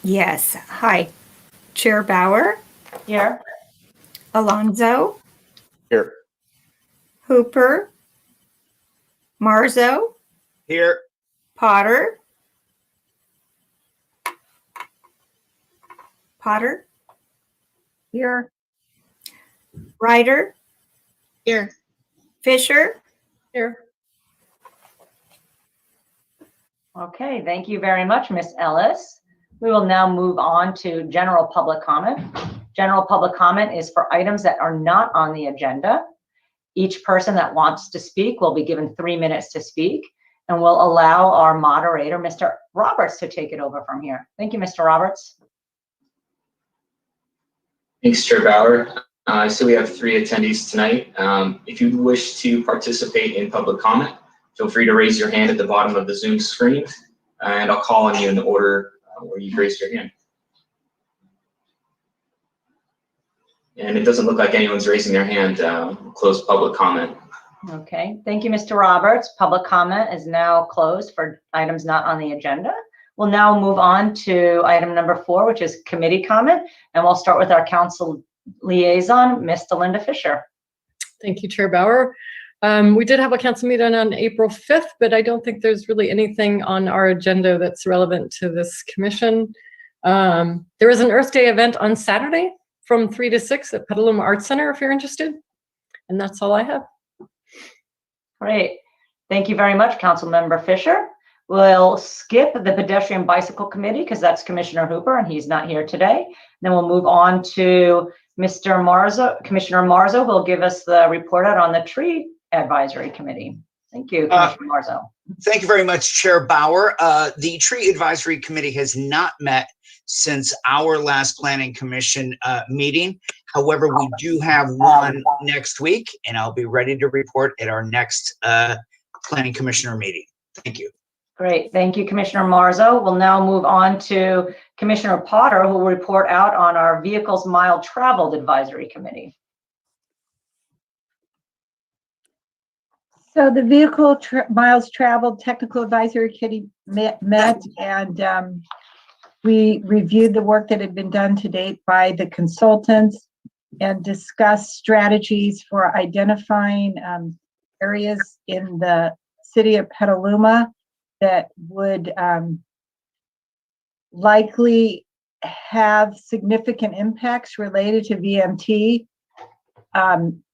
Yes. Hi. Chair Bauer, Here. Alonso, Here. Hooper, Marzo, Here. Potter, Here. Ryder, Here. Fisher. Here. Okay, thank you very much, Ms. Ellis. We will now move on to general public comment. General public comment is for items that are not on the agenda. Each person that wants to speak will be given 3 minutes to speak, and we'll allow our moderator, Mr. Roberts, to take it over from here. Thank you, Mr. Roberts. Thanks, Chair Bauer. So we have 3 attendees tonight. If you wish to participate in public comment, feel free to raise your hand at the bottom of the Zoom screen, and I'll call on you in the order where you've raised your hand. And it doesn't look like anyone's raising their hand. We'll close public comment. Okay, thank you, Mr. Roberts. Public comment is now closed for items not on the agenda. We'll now move on to item number 4, which is committee comment, and we'll start with our council liaison, Ms. Delinda Fisher. Thank you, Chair Bauer. We did have a council meeting on April 5th, but I don't think there's really anything on our agenda that's relevant to this commission. There is an Earth Day event on Saturday from 3 to 6 at Petaluma Arts Center if you're interested. And that's all I have. Great. Thank you very much, Councilmember Fisher. We'll skip the Pedestrian Bicycle Committee because that's Commissioner Hooper and he's not here today. Then we'll move on to Mr. Marzo. Commissioner Marzo will give us the report out on the Tree Advisory Committee. Thank you, Commissioner Marzo. Thank you very much, Chair Bauer. The Tree Advisory Committee has not met since our last Planning Commission meeting. However, we do have one next week, and I'll be ready to report at our next Planning Commissioner meeting. Thank you. Great. Thank you, Commissioner Marzo. We'll now move on to Commissioner Potter, who will report out on our Vehicles Mile Traveled Advisory Committee. So the Miles Traveled Technical Advisory Committee met and we reviewed the work that had been done to date by the consultants and discussed strategies for identifying areas in the city of Petaluma that would likely have significant impacts related to VMT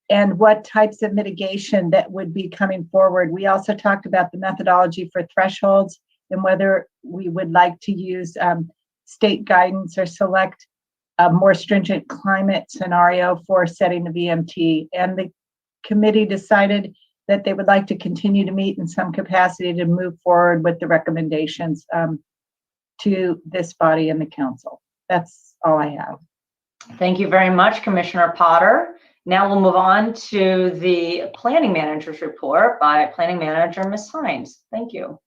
and what types of mitigation that would be coming forward. We also talked about the methodology for thresholds and whether we would like to use state guidance or select a more stringent climate scenario for setting the VMT. And the committee decided that they would like to continue to meet in some capacity to move forward with the recommendations to this body and the council. That's all I have. Thank you very much, Commissioner Potter. Now we'll move on to the Planning Manager's report by Planning Manager Ms. Hines. Thank you.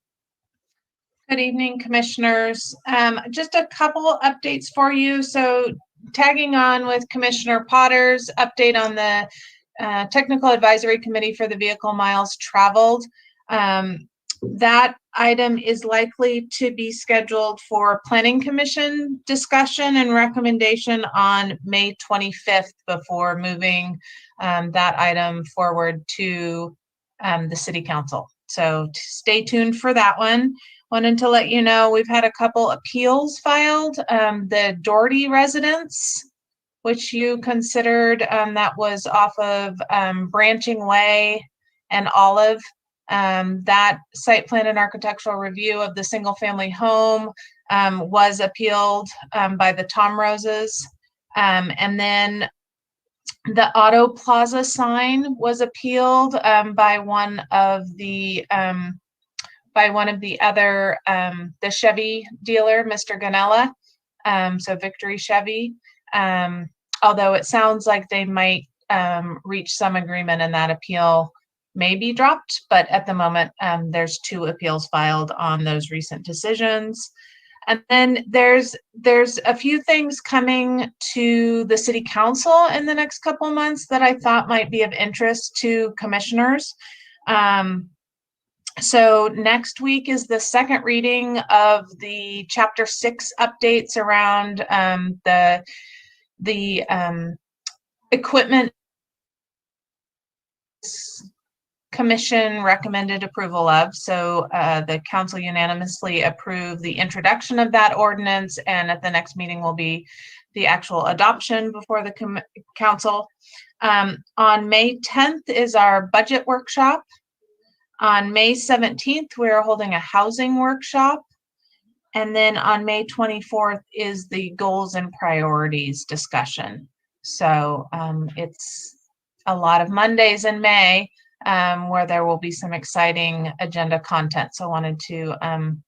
Good evening, Commissioners. Just a couple updates for you. So tagging on with Commissioner Potter's update on the Technical Advisory Committee for the Vehicle Miles Traveled. That item is likely to be scheduled for Planning Commission discussion and recommendation on May 25th before moving that item forward to the City Council. So stay tuned for that one. Wanted to let you know we've had a couple appeals filed. The Doherty residence, which you considered, that was off of Branching Way and Olive. That site plan and architectural review of the single family home was appealed by the Tom Roses. And then the Auto Plaza sign was appealed by one of the other, the Chevy dealer, Mr. Ganella, so Victory Chevy. Although it sounds like they might reach some agreement and that appeal may be dropped, but at the moment there's 2 appeals filed on those recent decisions. And then there's a few things coming to the City Council in the next couple of months that I thought might be of interest to commissioners. So next week is the second reading of the Chapter 6 updates around the equipment commission recommended approval of. So the council unanimously approved the introduction of that ordinance, and at the next meeting will be the actual adoption before the council. On May 10th is our budget workshop. On May 17th, we are holding a housing workshop. And then on May 24th is the goals and priorities discussion. So it's a lot of Mondays in May where there will be some exciting agenda content. So I wanted to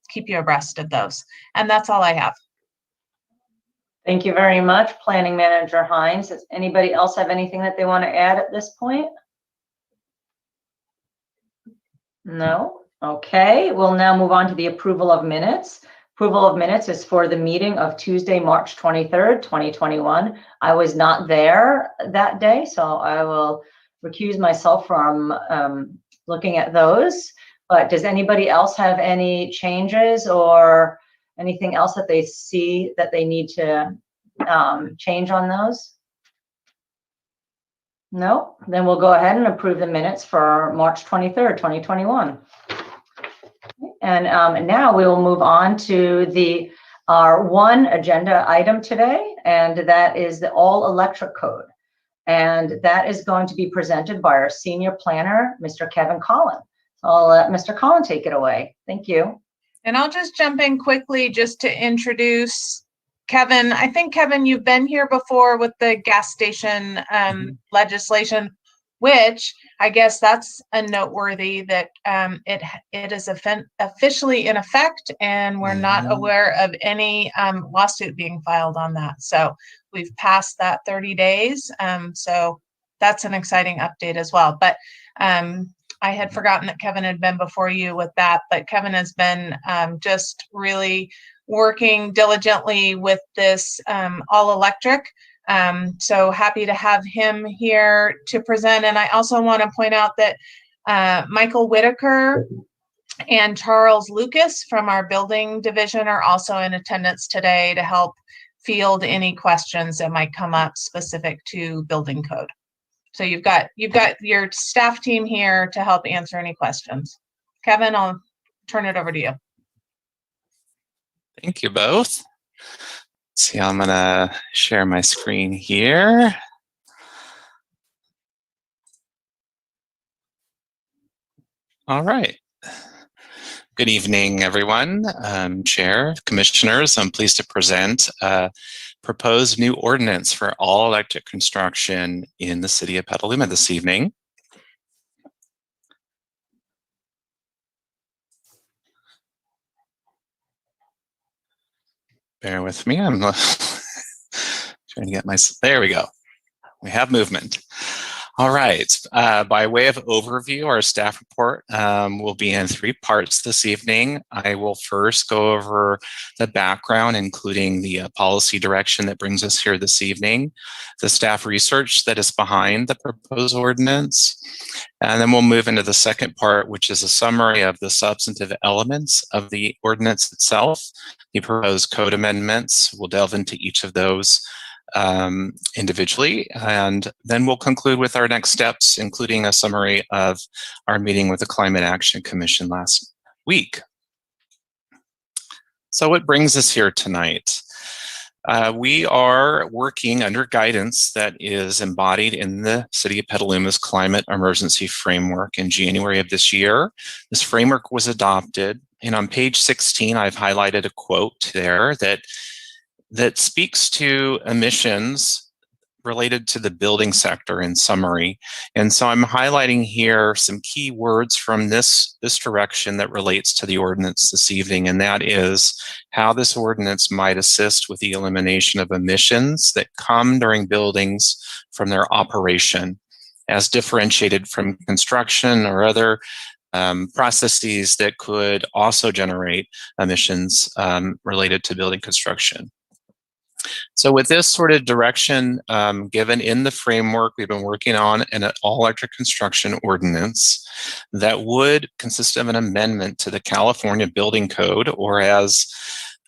keep you abreast of those. And that's all I have. Thank you very much, Planning Manager Hines. Does anybody else have anything that they want to add at this point? No? Okay, we'll now move on to the approval of minutes. Approval of minutes is for the meeting of Tuesday, March 23rd, 2021. I was not there that day, so I will recuse myself from looking at those. But does anybody else have any changes or anything else that they see that they need to change on those? No? Then we'll go ahead and approve the minutes for March 23rd, 2021. And now we will move on to our one agenda item today, and that is the all-electric code. And that is going to be presented by our senior planner, Mr. Kevin Collin. So I'll let Mr. Collin take it away. Thank you. And I'll just jump in quickly just to introduce Kevin. I think, Kevin, you've been here before with the gas station legislation, which I guess that's a noteworthy that it is officially in effect, and we're not aware of any lawsuit being filed on that. So we've passed that 30 days. So that's an exciting update as well. But I had forgotten that Kevin had been before you with that, but Kevin has been just really working diligently with this all electric. So happy to have him here to present. And I also want to point out that Michael Whitaker and Charles Lucas from our building division are also in attendance today to help field any questions that might come up specific to building code. So you've got your staff team here to help answer any questions. Kevin, I'll turn it over to you. Thank you both. Let's see, I'm gonna share my screen here. All right. Good evening, everyone. Chair, commissioners, I'm pleased to present a proposed new ordinance for all electric construction in the city of Petaluma this evening. Bear with me, I'm trying to get there we go. We have movement. All right, by way of overview, our staff report will be in 3 parts this evening. I will first go over the background, including the policy direction that brings us here this evening, the staff research that is behind the proposed ordinance, and then we'll move into the second part, which is a summary of the substantive elements of the ordinance itself, the proposed code amendments. We'll delve into each of those individually, and then we'll conclude with our next steps, including a summary of our meeting with the Climate Action Commission last week. So what brings us here tonight? We are working under guidance that is embodied in the City of Petaluma's Climate Emergency Framework in January of this year. This framework was adopted, and on page 16, I've highlighted a quote there that speaks to emissions related to the building sector in summary. And so I'm highlighting here some key words from this direction that relates to the ordinance this evening, and that is how this ordinance might assist with the elimination of emissions that come during buildings from their operation, as differentiated from construction or other processes that could also generate emissions related to building construction. So with this sort of direction given in the framework, we've been working on an all-electric construction ordinance that would consist of an amendment to the California Building Code, or as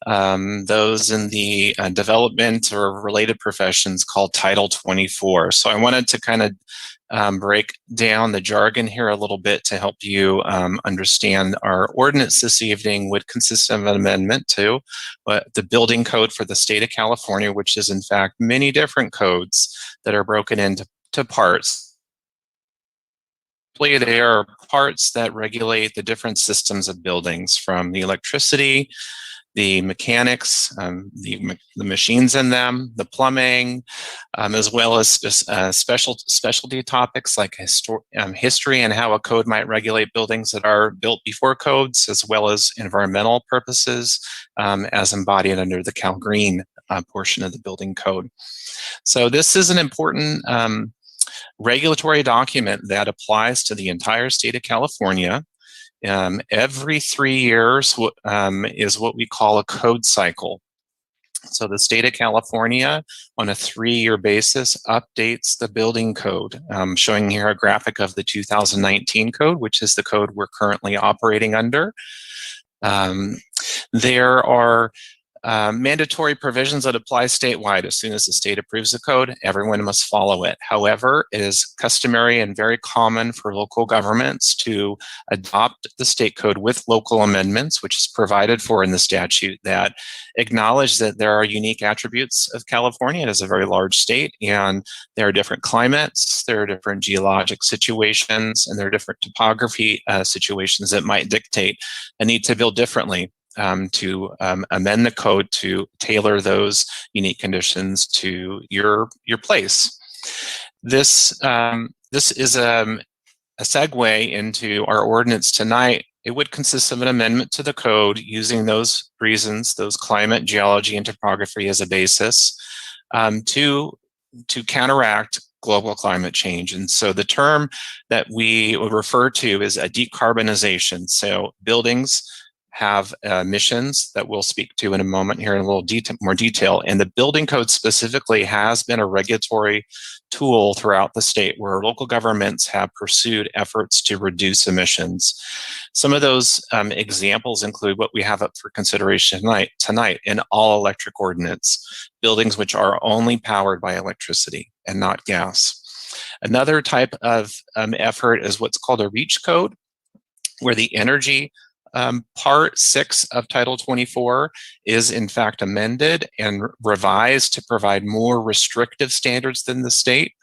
those in the development or related professions called Title 24. So I wanted to kind of break down the jargon here a little bit to help you understand. Our ordinance this evening would consist of an amendment to the building code for the state of California, which is in fact many different codes that are broken into parts. They are parts that regulate the different systems of buildings, from the electricity, the mechanics, the machines in them, the plumbing, as well as specialty topics like history and how a code might regulate buildings that are built before codes, as well as environmental purposes as embodied under the Cal Green portion of the building code. So this is an important regulatory document that applies to the entire state of California. Every 3 years is what we call a code cycle. So the state of California, on a 3-year basis, updates the building code. Showing here a graphic of the 2019 code, which is the code we're currently operating under. There are mandatory provisions that apply statewide. As soon as the state approves the code, everyone must follow it. However, it is customary and very common for local governments to adopt the state code with local amendments, which is provided for in the statute, that acknowledge that there are unique attributes of California. It is a very large state, and there are different climates, there are different geologic situations, and there are different topography situations that might dictate a need to build differently. To amend the code to tailor those unique conditions to your place. This is a segue into our ordinance tonight. It would consist of an amendment to the code using those reasons, those climate, geology, and topography as a basis to counteract global climate change. And so the term that we would refer to is a decarbonization. So buildings have emissions that we'll speak to in a moment here in a little more detail. And the building code specifically has been a regulatory tool throughout the state where local governments have pursued efforts to reduce emissions. Some of those examples include what we have up for consideration tonight, an all-electric ordinance, buildings which are only powered by electricity and not gas. Another type of effort is what's called a REACH code, where the energy Part 6 of Title 24 is in fact amended and revised to provide more restrictive standards than the state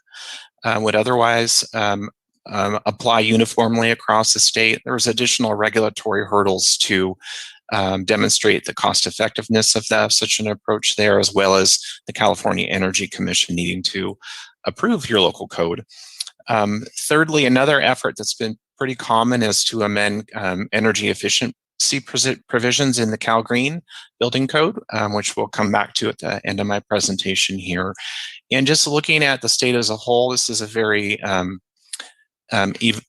would otherwise apply uniformly across the state. There's additional regulatory hurdles to demonstrate the cost effectiveness of such an approach there, as well as the California Energy Commission needing to approve your local code. Thirdly, another effort that's been pretty common is to amend energy efficiency provisions in the Cal Green building code, which we'll come back to at the end of my presentation here. And just looking at the state as a whole, this is a very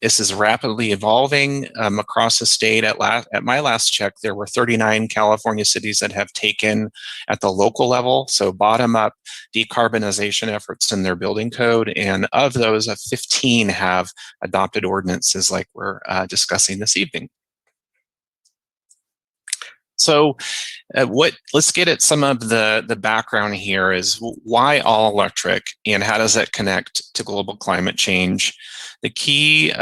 this is rapidly evolving across the state. At my last check, there were 39 California cities that have taken at the local level, so bottom-up decarbonization efforts in their building code. And of those, 15 have adopted ordinances like we're discussing this evening. So let's get at some of the background here is why all electric and how does that connect to global climate change? The key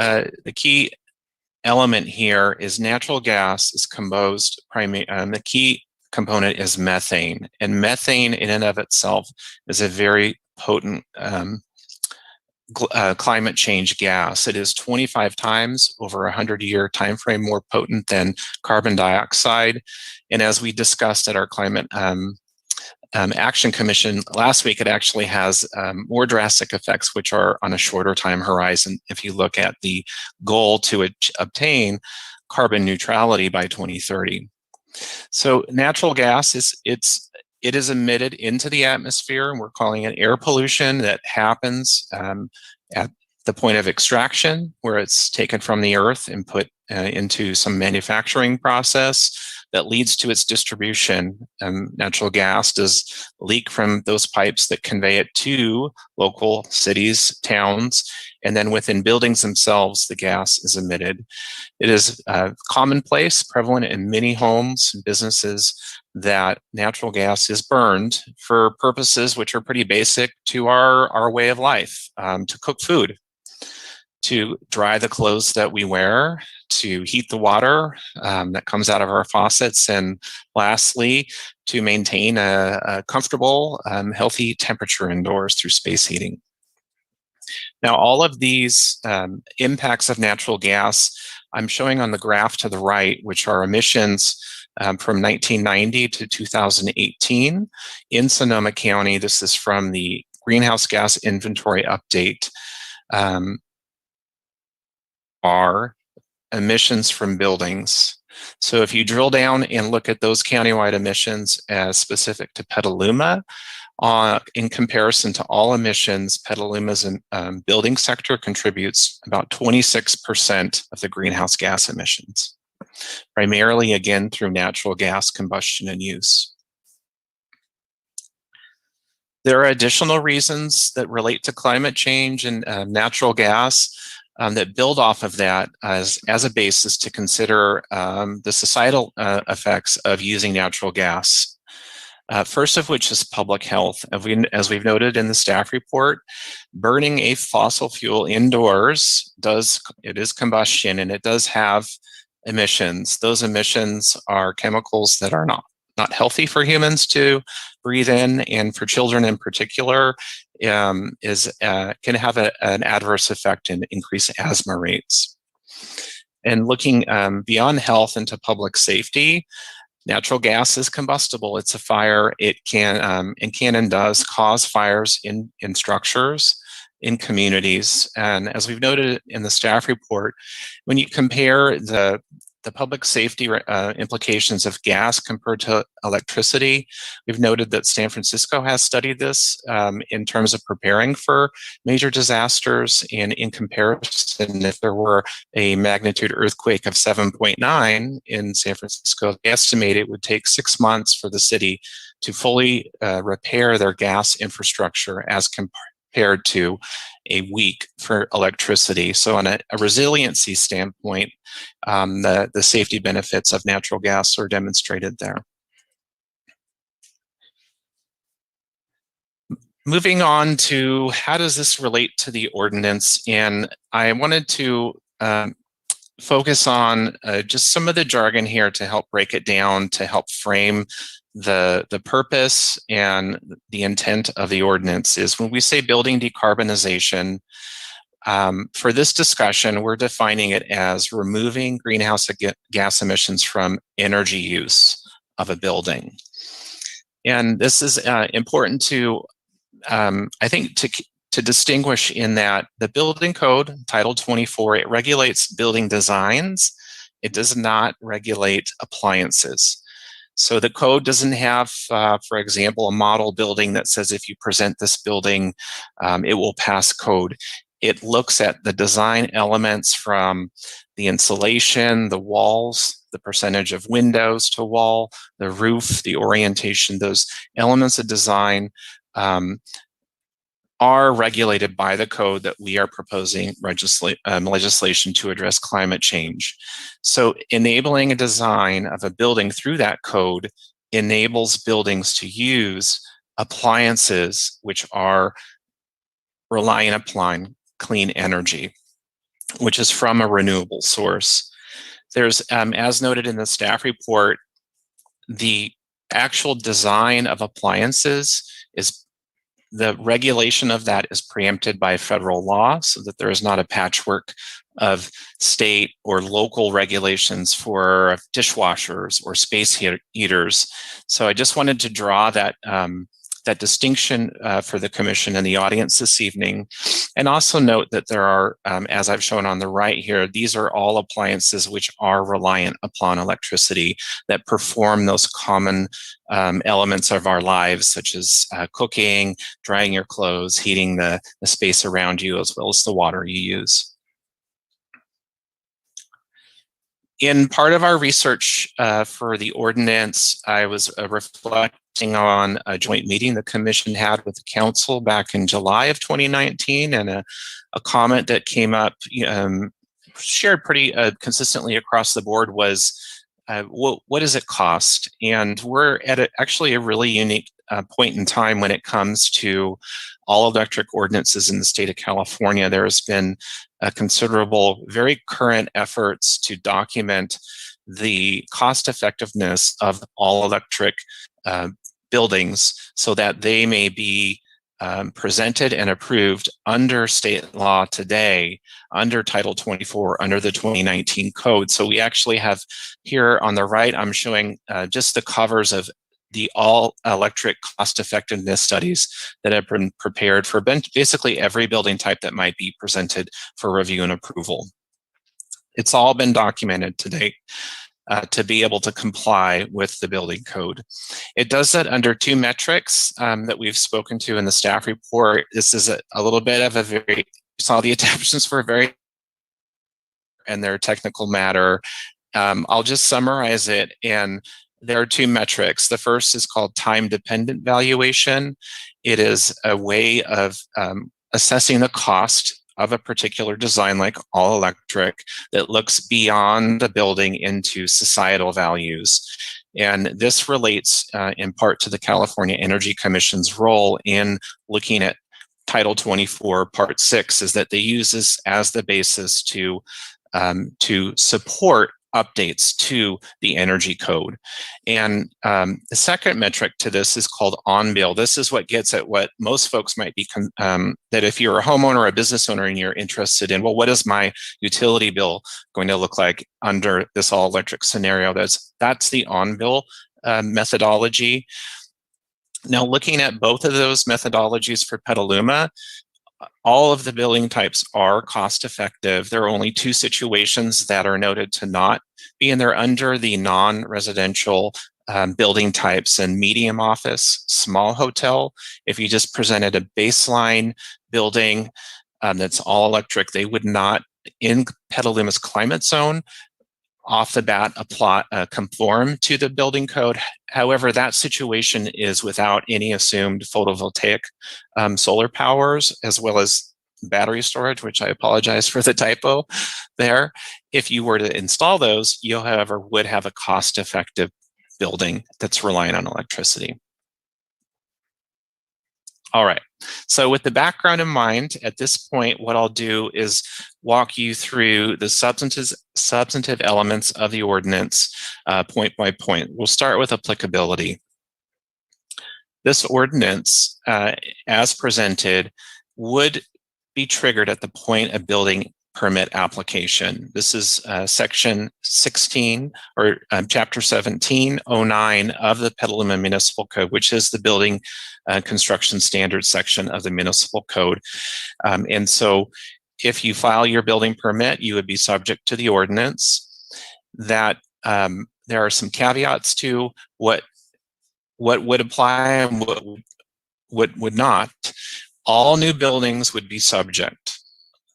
element here is natural gas is composed the key component is methane, and methane in and of itself is a very potent climate change gas. It is 25 times over a 100-year time frame more potent than carbon dioxide. And as we discussed at our Climate Action Commission last week, it actually has more drastic effects, which are on a shorter time horizon. If you look at the goal to obtain carbon neutrality by 2030. So natural gas it is emitted into the atmosphere, and we're calling it air pollution that happens at the point of extraction, where it's taken from the earth and put into some manufacturing process that leads to its distribution. Natural gas does leak from those pipes that convey it to local cities, towns, and then within buildings themselves, the gas is emitted. It is commonplace, prevalent in many homes and businesses that natural gas is burned for purposes which are pretty basic to our way of life, to cook food, to dry the clothes that we wear, to heat the water that comes out of our faucets, and lastly, to maintain a comfortable, healthy temperature indoors through space heating. Now, all of these impacts of natural gas I'm showing on the graph to the right, which are emissions from 1990 to 2018 in Sonoma County. This is from the Greenhouse Gas Inventory Update. Are emissions from buildings. So if you drill down and look at those countywide emissions as specific to Petaluma, in comparison to all emissions, Petaluma's building sector contributes about 26% of the greenhouse gas emissions, primarily again through natural gas combustion and use. There are additional reasons that relate to climate change and natural gas that build off of that as a basis to consider the societal effects of using natural gas. First of which is public health. As we've noted in the staff report, burning a fossil fuel indoors is combustion, and it does have emissions. Those emissions are chemicals that are not healthy for humans to breathe in, and for children in particular, can have an adverse effect and increase asthma rates. And looking beyond health into public safety, natural gas is combustible. It's a fire. It can and does cause fires in structures, in communities. And as we've noted in the staff report, when you compare the public safety implications of gas compared to electricity, we've noted that San Francisco has studied this in terms of preparing for major disasters. And in comparison, if there were a magnitude earthquake of 7.9 in San Francisco, they estimate it would take 6 months for the city to fully repair their gas infrastructure as compared to a week for electricity. So on a resiliency standpoint, the safety benefits of natural gas are demonstrated there. Moving on to how does this relate to the ordinance? And I wanted to focus on just some of the jargon here to help break it down, to help frame the purpose and the intent of the ordinance. Is when we say building decarbonization, for this discussion, we're defining it as removing greenhouse gas emissions from energy use of a building. And this is important to, I think, to distinguish in that the building code, Title 24, it regulates building designs. It does not regulate appliances. So the code doesn't have, for example, a model building that says if you present this building, it will pass code. It looks at the design elements from the insulation, the walls, the percentage of windows to wall, the roof, the orientation. Those elements of design are regulated by the code that we are proposing legislation to address climate change. So enabling a design of a building through that code enables buildings to use appliances which are relying upon clean energy, which is from a renewable source. There's, as noted in the staff report, the actual design of appliances is the regulation of that is preempted by federal law, so that there is not a patchwork of state or local regulations for dishwashers or space heaters. So I just wanted to draw that that distinction for the commission and the audience this evening, and also note that there are, as I've shown on the right here, these are all appliances which are reliant upon electricity that perform those common elements of our lives, such as cooking, drying your clothes, heating the space around you, as well as the water you use. In part of our research for the ordinance, I was reflecting on a joint meeting the commission had with the council back in July of 2019, and a comment that came up, shared pretty consistently across the board was, what does it cost? And we're at actually a really unique point in time when it comes to all electric ordinances in the state of California. There has been a considerable, very current efforts to document the cost effectiveness of all electric buildings so that they may be presented and approved under state law today, under Title 24, under the 2019 code. So we actually have here on the right, I'm showing just the covers of the all electric cost effectiveness studies that have been prepared for basically every building type that might be presented for review and approval. It's all been documented to date to be able to comply with the building code. It does that under two metrics that we've spoken to in the staff report. This is a little bit of a very, saw the attachments for a very, and their technical matter. I'll just summarize it, and there are two metrics. The first is called time-dependent valuation. It is a way of assessing the cost of a particular design, like all electric, that looks beyond the building into societal values. And this relates in part to the California Energy Commission's role in looking at Title 24, Part 6, is that they use this as the basis to support updates to the energy code. And the second metric to this is called on-bill. This is what gets at what most folks might be, that if you're a homeowner or a business owner and you're interested in, well, what is my utility bill going to look like under this all-electric scenario? That's the on-bill methodology. Now, looking at both of those methodologies for Petaluma, all of the building types are cost effective. There are only two situations that are noted to not be, and they're under the non-residential building types and medium office, small hotel. If you just presented a baseline building that's all electric, they would not, in Petaluma's climate zone, off the bat conform to the building code. However, that situation is without any assumed photovoltaic solar powers, as well as battery storage, which I apologize for the typo there. If you were to install those, you, however, would have a cost-effective building that's relying on electricity. All right, so with the background in mind, at this point, what I'll do is walk you through the substantive elements of the ordinance point by point. We'll start with applicability. This ordinance, as presented, would be triggered at the point of building permit application. This is section 16 or chapter 1709 of the Petaluma Municipal Code, which is the building construction standards section of the municipal code. And so if you file your building permit, you would be subject to the ordinance. That there are some caveats to what would apply and what would not. All new buildings would be subject.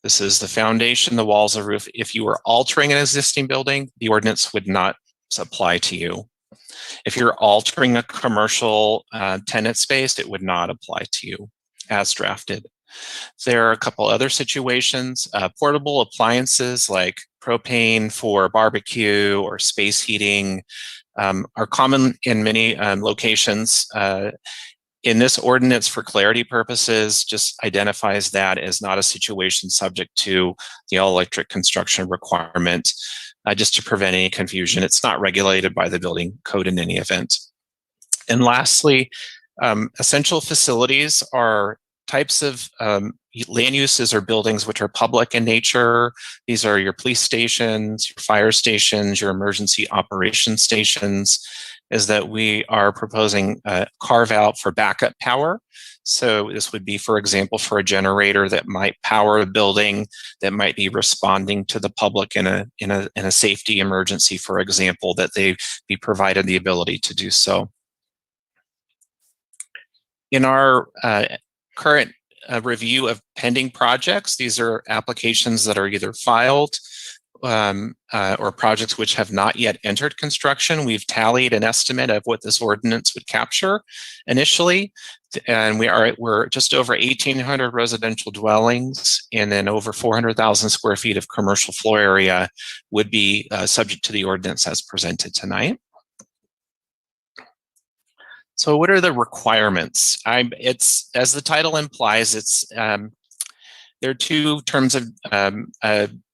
This is the foundation, the walls, the roof. If you were altering an existing building, the ordinance would not apply to you. If you're altering a commercial tenant space, it would not apply to you as drafted. There are a couple other situations. Portable appliances like propane for barbecue or space heating are common in many locations. In this ordinance, for clarity purposes, just identifies that as not a situation subject to the all-electric construction requirement, just to prevent any confusion. It's not regulated by the building code in any event. And lastly, essential facilities are types of land uses or buildings which are public in nature. These are your police stations, your fire stations, your emergency operations stations, is that we are proposing a carve out for backup power. So this would be, for example, for a generator that might power a building that might be responding to the public in a safety emergency, for example, that they be provided the ability to do so. In our current review of pending projects, these are applications that are either filed or projects which have not yet entered construction. We've tallied an estimate of what this ordinance would capture initially, and we're just over 1,800 residential dwellings, and then over 400,000 square feet of commercial floor area would be subject to the ordinance as presented tonight. So what are the requirements? It's, as the title implies, there are two terms of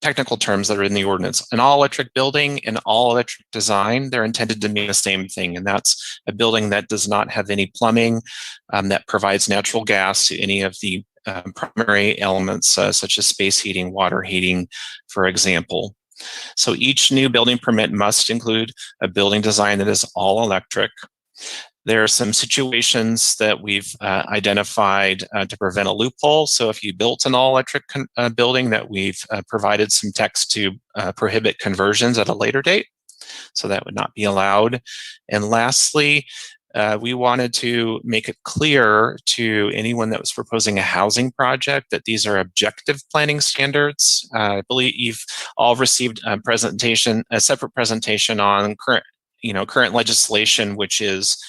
technical terms that are in the ordinance: an all-electric building and all-electric design. They're intended to mean the same thing, and that's a building that does not have any plumbing, that provides natural gas to any of the primary elements, such as space heating, water heating, for example. So each new building permit must include a building design that is all electric. There are some situations that we've identified to prevent a loophole. So if you built an all-electric building, that we've provided some text to prohibit conversions at a later date. So that would not be allowed. And lastly, we wanted to make it clear to anyone that was proposing a housing project that these are objective planning standards. I believe you've all received a separate presentation on current legislation, which is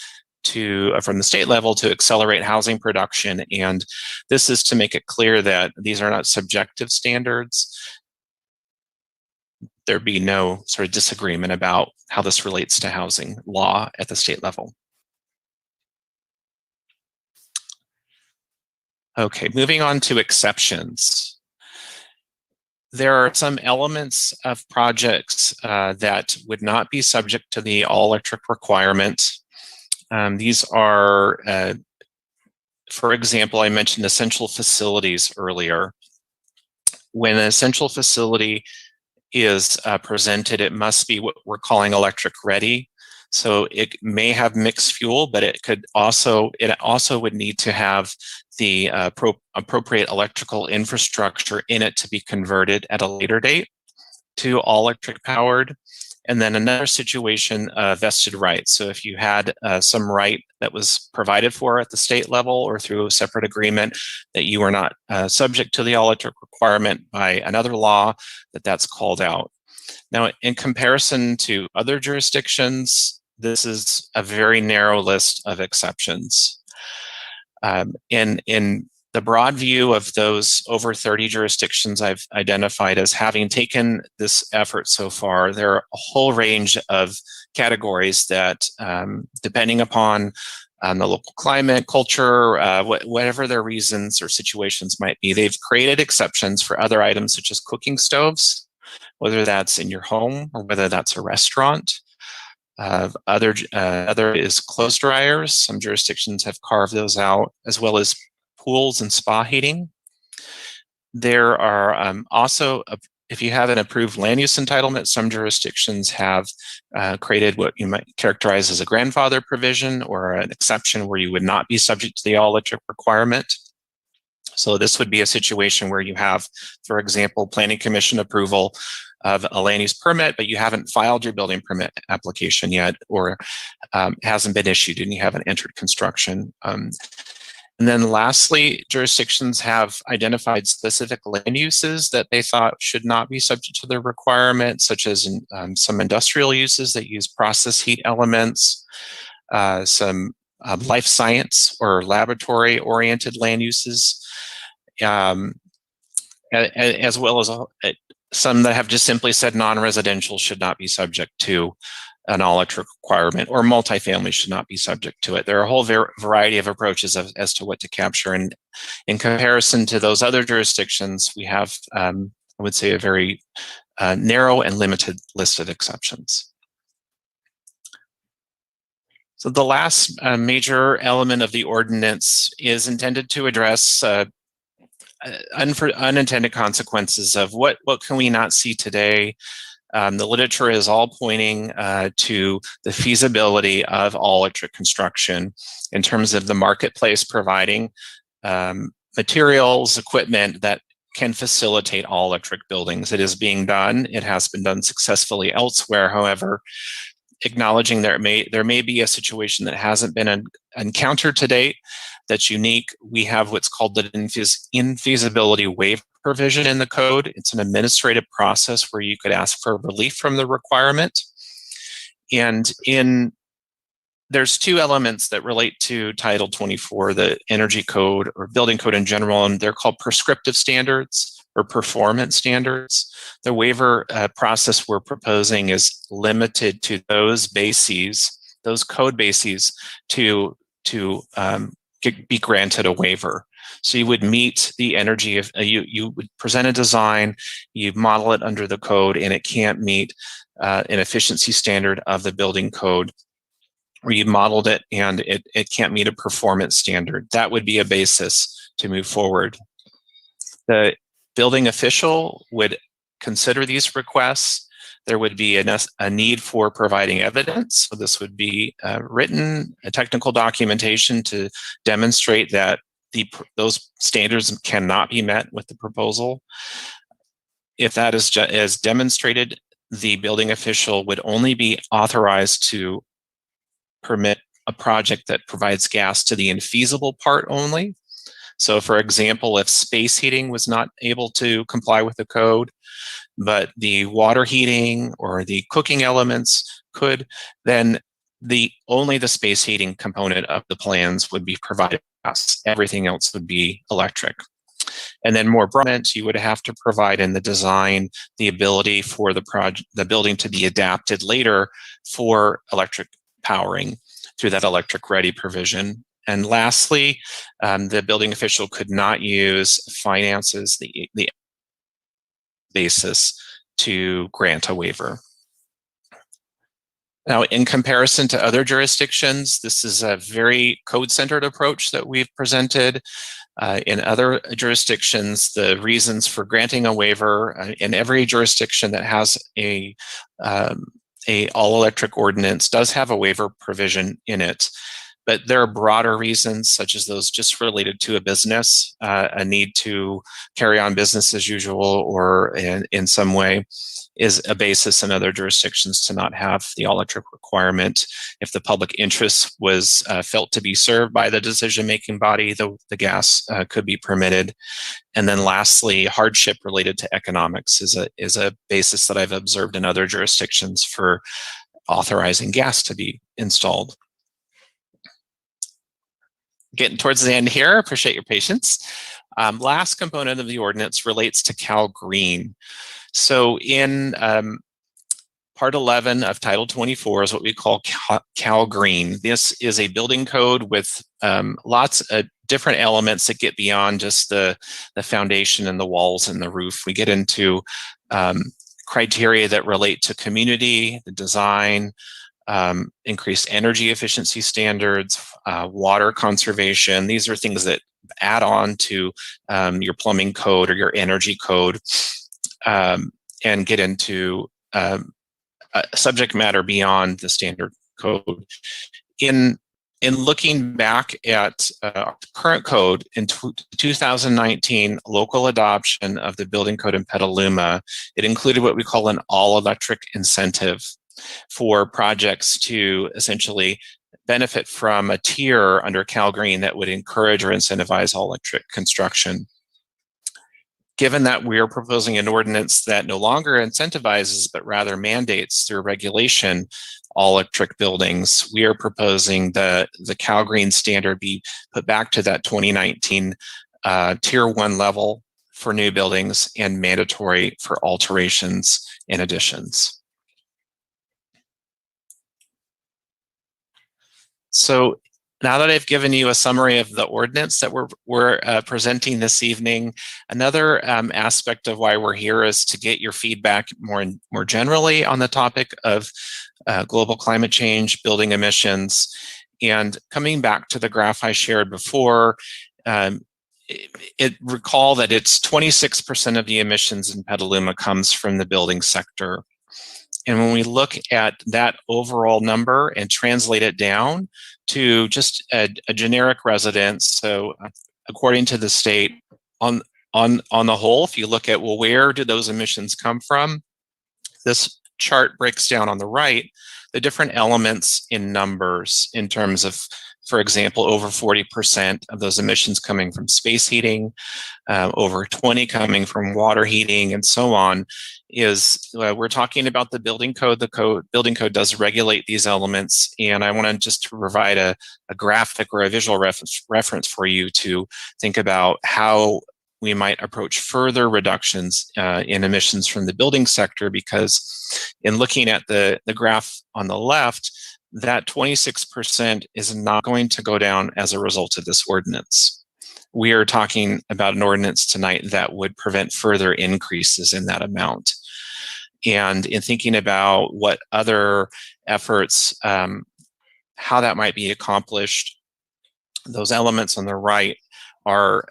from the state level to accelerate housing production. And this is to make it clear that these are not subjective standards. There be no sort of disagreement about how this relates to housing law at the state level. Okay, moving on to exceptions. There are some elements of projects that would not be subject to the all-electric requirement. These are, for example, I mentioned essential facilities earlier. When an essential facility is presented, it must be what we're calling electric ready. So it may have mixed fuel, but it also would need to have the appropriate electrical infrastructure in it to be converted at a later date to all electric powered. And then another situation, vested rights. So if you had some right that was provided for at the state level or through a separate agreement that you were not subject to the all-electric requirement by another law, that's called out. Now, in comparison to other jurisdictions, this is a very narrow list of exceptions. In the broad view of those over 30 jurisdictions I've identified as having taken this effort so far, there are a whole range of categories that, depending upon the local climate, culture, whatever their reasons or situations might be, they've created exceptions for other items such as cooking stoves, whether that's in your home or whether that's a restaurant. Other is clothes dryers. Some jurisdictions have carved those out, as well as pools and spa heating. There are also, if you have an approved land use entitlement, some jurisdictions have created what you might characterize as a grandfather provision or an exception where you would not be subject to the all-electric requirement. So this would be a situation where you have, for example, Planning Commission approval of a land use permit, but you haven't filed your building permit application yet, or hasn't been issued and you haven't entered construction. And then lastly, jurisdictions have identified specific land uses that they thought should not be subject to the requirement, such as some industrial uses that use process heat elements, some life science or laboratory oriented land uses, as well as some that have just simply said non-residential should not be subject to an all-electric requirement, or multifamily should not be subject to it. There are a whole variety of approaches as to what to capture. And in comparison to those other jurisdictions, we have, I would say, a very narrow and limited list of exceptions. So the last major element of the ordinance is intended to address unintended consequences of what can we not see today. The literature is all pointing to the feasibility of all-electric construction in terms of the marketplace providing materials, equipment that can facilitate all-electric buildings. It is being done. It has been done successfully elsewhere. However, acknowledging there may be a situation that hasn't been encountered to date that's unique, we have what's called the infeasibility waiver provision in the code. It's an administrative process where you could ask for relief from the requirement. And there's two elements that relate to Title 24, the energy code or building code in general, and they're called prescriptive standards or performance standards. The waiver process we're proposing is limited to those bases, those code bases, to be granted a waiver. So you would meet the energy of, you would present a design, you model it under the code, and it can't meet an efficiency standard of the building code, or you modeled it and it can't meet a performance standard. That would be a basis to move forward. The building official would consider these requests. There would be a need for providing evidence. So this would be written, a technical documentation to demonstrate that those standards cannot be met with the proposal. If that is demonstrated, the building official would only be authorized to permit a project that provides gas to the infeasible part only. So for example, if space heating was not able to comply with the code, but the water heating or the cooking elements could, then only the space heating component of the plans would be provided gas. Everything else would be electric. And then more broadly, you would have to provide in the design the ability for the building to be adapted later for electric powering through that electric ready provision. And lastly, the building official could not use finances, the basis to grant a waiver. Now, in comparison to other jurisdictions, this is a very code-centered approach that we've presented. In other jurisdictions, the reasons for granting a waiver in every jurisdiction that has a all-electric ordinance does have a waiver provision in it. But there are broader reasons, such as those just related to a business, a need to carry on business as usual, or in some way is a basis in other jurisdictions to not have the all-electric requirement. If the public interest was felt to be served by the decision-making body, the gas could be permitted. And then lastly, hardship related to economics is a basis that I've observed in other jurisdictions for authorizing gas to be installed. Getting towards the end here, appreciate your patience. Last component of the ordinance relates to Cal Green. So in Part 11 of Title 24 is what we call Cal Green. This is a building code with lots of different elements that get beyond just the foundation and the walls and the roof. We get into criteria that relate to community, the design, increased energy efficiency standards, water conservation. These are things that add on to your plumbing code or your energy code, and get into subject matter beyond the standard code. In looking back at current code, in 2019 local adoption of the building code in Petaluma, it included what we call an all-electric incentive for projects to essentially benefit from a tier under Cal Green that would encourage or incentivize all-electric construction. Given that we are proposing an ordinance that no longer incentivizes, but rather mandates through regulation all-electric buildings, we are proposing the Cal Green standard be put back to that 2019 Tier 1 level for new buildings and mandatory for alterations and additions. So now that I've given you a summary of the ordinance that we're presenting this evening, another aspect of why we're here is to get your feedback more generally on the topic of global climate change, building emissions. And coming back to the graph I shared before, recall that it's 26% of the emissions in Petaluma comes from the building sector. And when we look at that overall number and translate it down to just a generic residence, so according to the state, on the whole, if you look at, well, where do those emissions come from? This chart breaks down on the right the different elements in numbers in terms of for example, over 40% of those emissions coming from space heating, over 20 coming from water heating, and so on, is we're talking about the building code. The building code does regulate these elements, and I want to just provide a graphic or a visual reference for you to think about how we might approach further reductions in emissions from the building sector, because in looking at the graph on the left, that 26% is not going to go down as a result of this ordinance. We are talking about an ordinance tonight that would prevent further increases in that amount. And in thinking about what other efforts, how that might be accomplished, those elements on the right are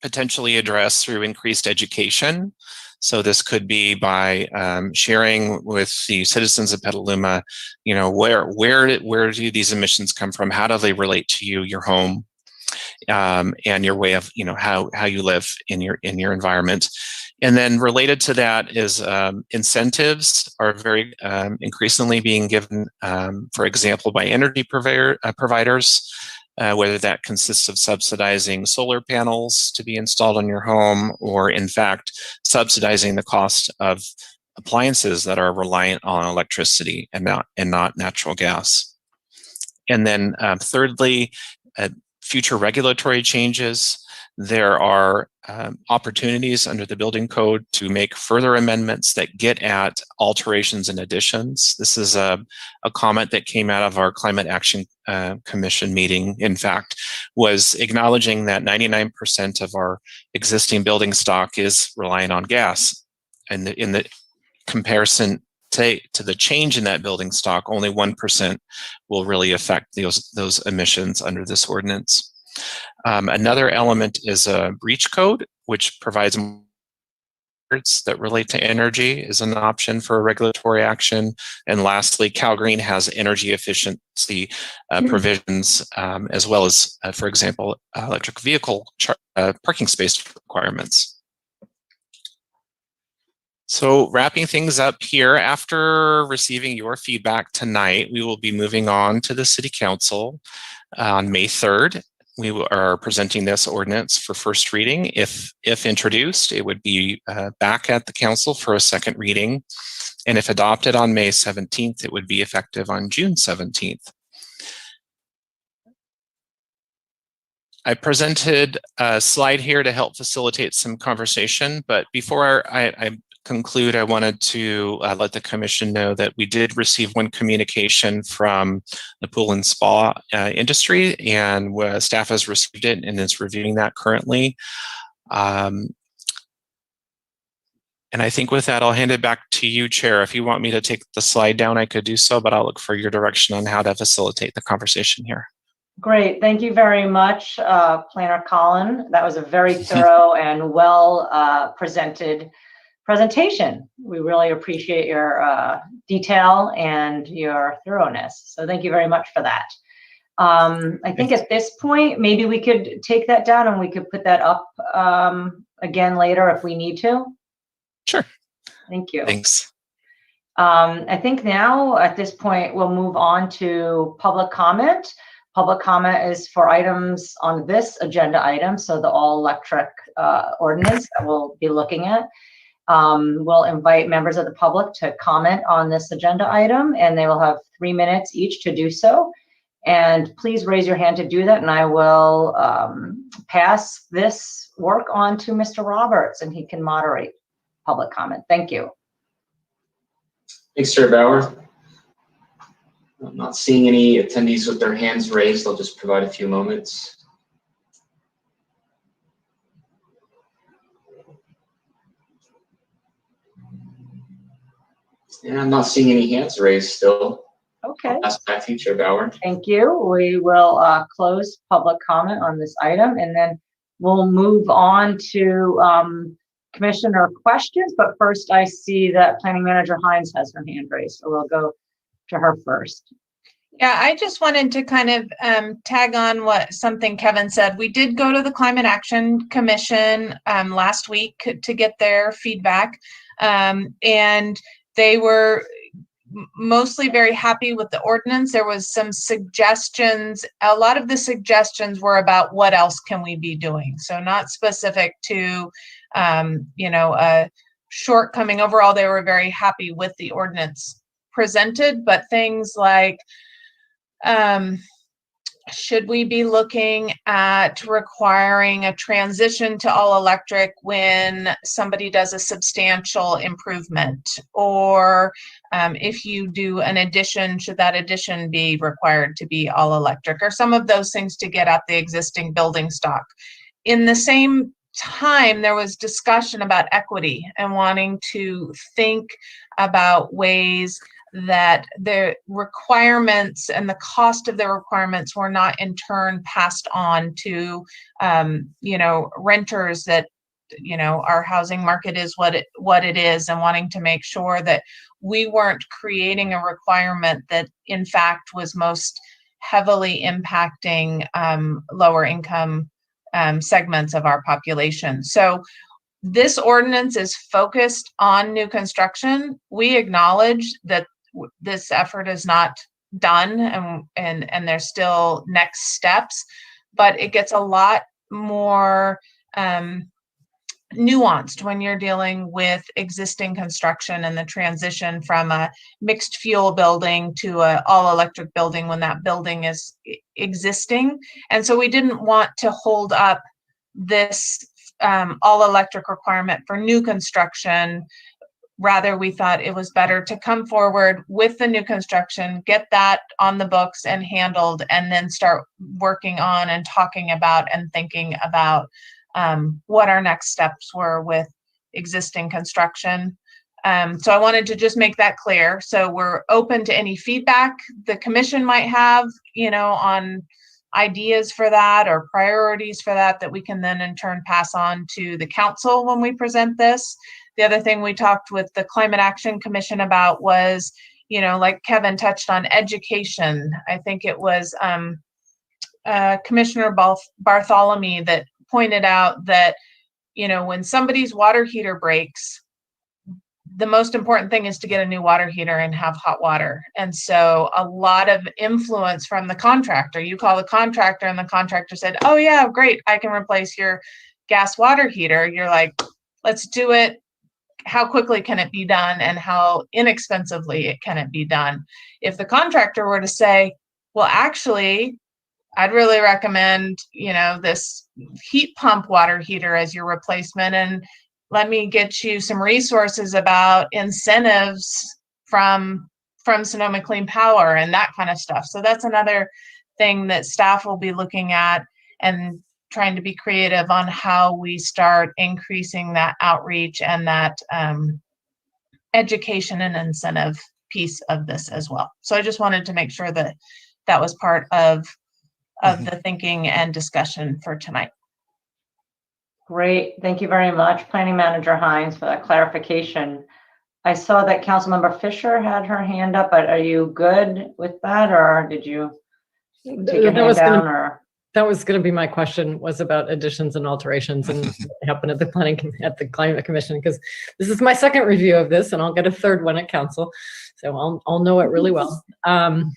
potentially addressed through increased education. So this could be by sharing with the citizens of Petaluma, you know, where do these emissions come from? How do they relate to you, your home, and your way of, you know, how you live in your environment. And then related to that is incentives are very increasingly being given, for example, by energy providers. Whether that consists of subsidizing solar panels to be installed on your home, or in fact, subsidizing the cost of appliances that are reliant on electricity and not natural gas. And then thirdly, future regulatory changes. There are opportunities under the building code to make further amendments that get at alterations and additions. This is a comment that came out of our Climate Action Commission meeting, in fact, was acknowledging that 99% of our existing building stock is reliant on gas. And in the comparison to the change in that building stock, only 1% will really affect those emissions under this ordinance. Another element is a breach code, which provides that relate to energy is an option for regulatory action. And lastly, CalGreen has energy efficiency provisions, as well as, for example, electric vehicle parking space requirements. So wrapping things up here, after receiving your feedback tonight, we will be moving on to the City Council on May 3rd. We are presenting this ordinance for first reading. If introduced, it would be back at the council for a second reading. And if adopted on May 17th, it would be effective on June 17th. I presented a slide here to help facilitate some conversation, but before I conclude, I wanted to let the commission know that we did receive one communication from the pool and spa industry, and staff has received it and is reviewing that currently. And I think with that, I'll hand it back to you, Chair. If you want me to take the slide down, I could do so, but I'll look for your direction on how to facilitate the conversation here. Great, thank you very much, Planner Colin. That was a very thorough and well presentation. We really appreciate your detail and your thoroughness. So thank you very much for that. I think at this point, maybe we could take that down and we could put that up again later if we need to. Sure. Thank you. Thanks. I think now at this point, we'll move on to public comment. Public comment is for items on this agenda item, so the all-electric ordinance that we'll be looking at. We'll invite members of the public to comment on this agenda item, and they will have 3 minutes each to do so. And please raise your hand to do that, and I will pass this work on to Mr. Roberts, and he can moderate public comment. Thank you. Thanks, Chair Bauer. I'm not seeing any attendees with their hands raised. I'll just provide a few moments. And I'm not seeing any hands raised still. Okay. I'll pass back to you, Chair Bauer. Thank you. We will close public comment on this item, and then we'll move on to commissioner questions. But first, I see that Planning Manager Hines has her hand raised, so we'll go to her first. Yeah, I just wanted to kind of tag on something Kevin said. We did go to the Climate Action Commission last week to get their feedback, and they were mostly very happy with the ordinance. There was some suggestions. A lot of the suggestions were about what else can we be doing. So not specific to, a shortcoming. Overall, they were very happy with the ordinance presented, but things like, should we be looking at requiring a transition to all electric when somebody does a substantial improvement? Or if you do an addition, should that addition be required to be all electric? Or some of those things to get at the existing building stock. In the same time, there was discussion about equity and wanting to think about ways that the requirements and the cost of the requirements were not in turn passed on to, renters that, our housing market is what it is, and wanting to make sure that we weren't creating a requirement that in fact was most heavily impacting lower income segments of our population. So this ordinance is focused on new construction. We acknowledge that this effort is not done, and there's still next steps, but it gets a lot more nuanced when you're dealing with existing construction and the transition from a mixed fuel building to a all electric building when that building is existing. And so we didn't want to hold up this all electric requirement for new construction. Rather, we thought it was better to come forward with the new construction, get that on the books and handled, and then start working on and talking about and thinking about what our next steps were with existing construction. So I wanted to just make that clear. So we're open to any feedback the commission might have, on ideas for that or priorities for that we can then in turn pass on to the council when we present this. The other thing we talked with the Climate Action Commission about was, like Kevin touched on, education. I think it was Commissioner Bartholomew that pointed out that, when somebody's water heater breaks, the most important thing is to get a new water heater and have hot water. And so a lot of influence from the contractor. You call the contractor and the contractor said, oh yeah, great, I can replace your gas water heater. You're like, let's do it. How quickly can it be done, and how inexpensively can it be done? If the contractor were to say, well, actually, I'd really recommend, this heat pump water heater as your replacement, and let me get you some resources about incentives from Sonoma Clean Power and that kind of stuff. So that's another thing that staff will be looking at and trying to be creative on how we start increasing that outreach and that education and incentive piece of this as well. So I just wanted to make sure that that was part of the thinking and discussion for tonight. Great. Thank you very much, Planning Manager Hines, for that clarification. I saw that Councilmember Fisher had her hand up, but are you good with that, or did you take your hand down? That was going to be my question, was about additions and alterations and what happened at the Climate Commission, because this is my second review of this, and I'll get a third one at council, so I'll know it really well. But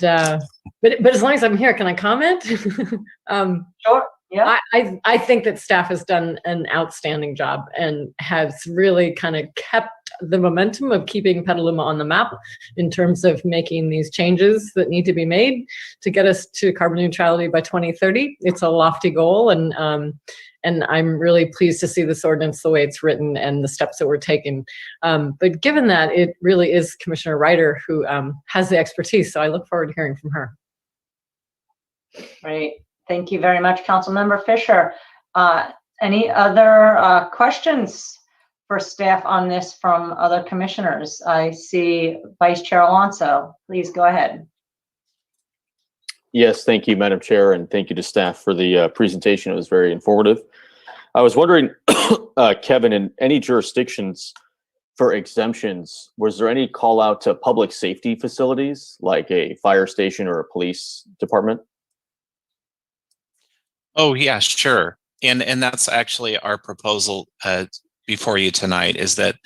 as long as I'm here, can I comment? Sure. Yeah. I think that staff has done an outstanding job and has really kind of kept the momentum of keeping Petaluma on the map in terms of making these changes that need to be made to get us to carbon neutrality by 2030. It's a lofty goal, and I'm really pleased to see this ordinance the way it's written and the steps that we're taking. But given that, it really is Commissioner Ryder who has the expertise, so I look forward to hearing from her. Great. Thank you very much, Councilmember Fisher. Any other questions for staff on this from other commissioners? I see Vice Chair Alonso. Please go ahead. Yes, thank you, Madam Chair, and thank you to staff for the presentation. It was very informative. I was wondering, Kevin, in any jurisdictions for exemptions, was there any call out to public safety facilities like a fire station or a police department? Oh, yeah, sure. And that's actually our proposal before you tonight, is that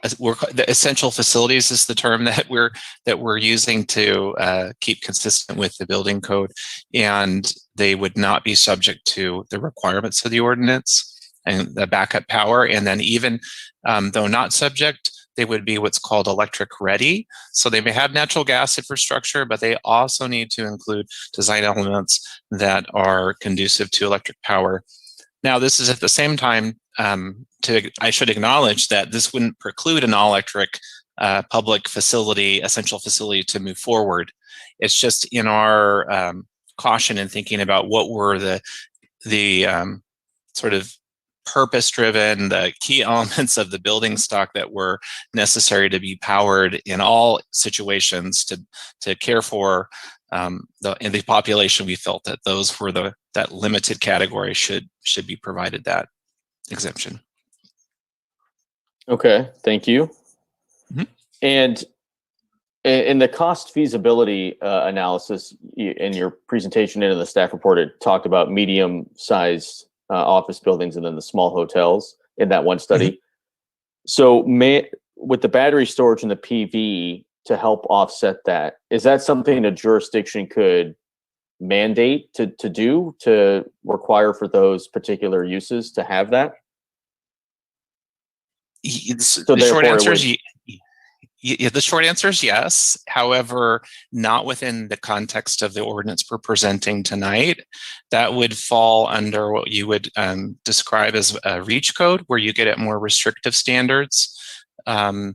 the essential facilities is the term that we're using to keep consistent with the building code, and they would not be subject to the requirements of the ordinance and the backup power. And then even though not subject, they would be what's called electric ready. So they may have natural gas infrastructure, but they also need to include design elements that are conducive to electric power. Now, this is at the same time, I should acknowledge that this wouldn't preclude an all-electric public facility, essential facility, to move forward. It's just in our caution in thinking about what were the sort of purpose-driven, the key elements of the building stock that were necessary to be powered in all situations to care for in the population. We felt that those were that limited category should be provided that exemption. Okay, thank you. Mm-hmm. And in the cost feasibility analysis in your presentation and in the staff report, it talked about medium-sized office buildings and then the small hotels in that one study. Mm-hmm. So with the battery storage and the PV to help offset that, is that something a jurisdiction could mandate to require for those particular uses to have that? The short answer is the short answer is yes. However, not within the context of the ordinance we're presenting tonight. That would fall under what you would describe as a REACH code, where you get at more restrictive standards, or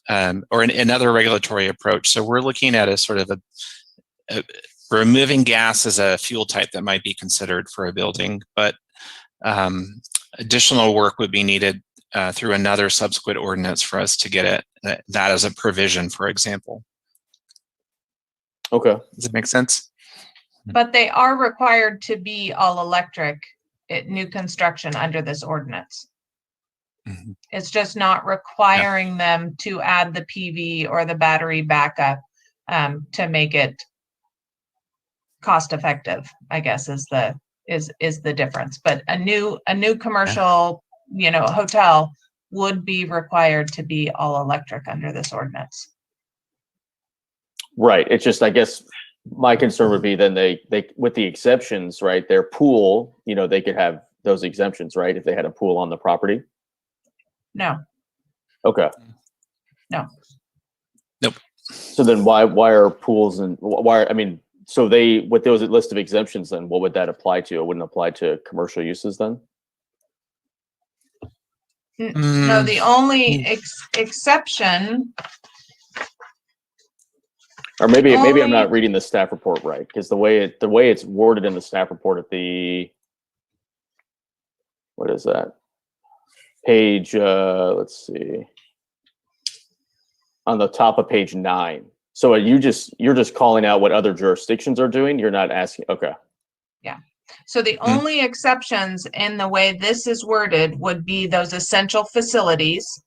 another regulatory approach. So we're looking at a sort of removing gas as a fuel type that might be considered for a building, but additional work would be needed through another subsequent ordinance for us to get it that as a provision, for example. Okay. Does it make sense? But they are required to be all electric at new construction under this ordinance. Mm-hmm. It's just not requiring them to add the PV or the battery backup to make it cost effective, I guess is the difference. But a new commercial, hotel would be required to be all electric under this ordinance. Right. It's just, I guess my concern would be then they with the exceptions, right? Their pool, they could have those exemptions, right? If they had a pool on the property. No. Okay. No. Nope. So then why are pools so with those list of exemptions, then what would that apply to? It wouldn't apply to commercial uses then? No, the only exception. Or maybe I'm not reading the staff report right, because the way it's worded in the staff report at the, what is that? Page, let's see, on the top of page 9. So you're just calling out what other jurisdictions are doing. You're not asking. Okay. Yeah. So the only exceptions in the way this is worded would be those essential facilities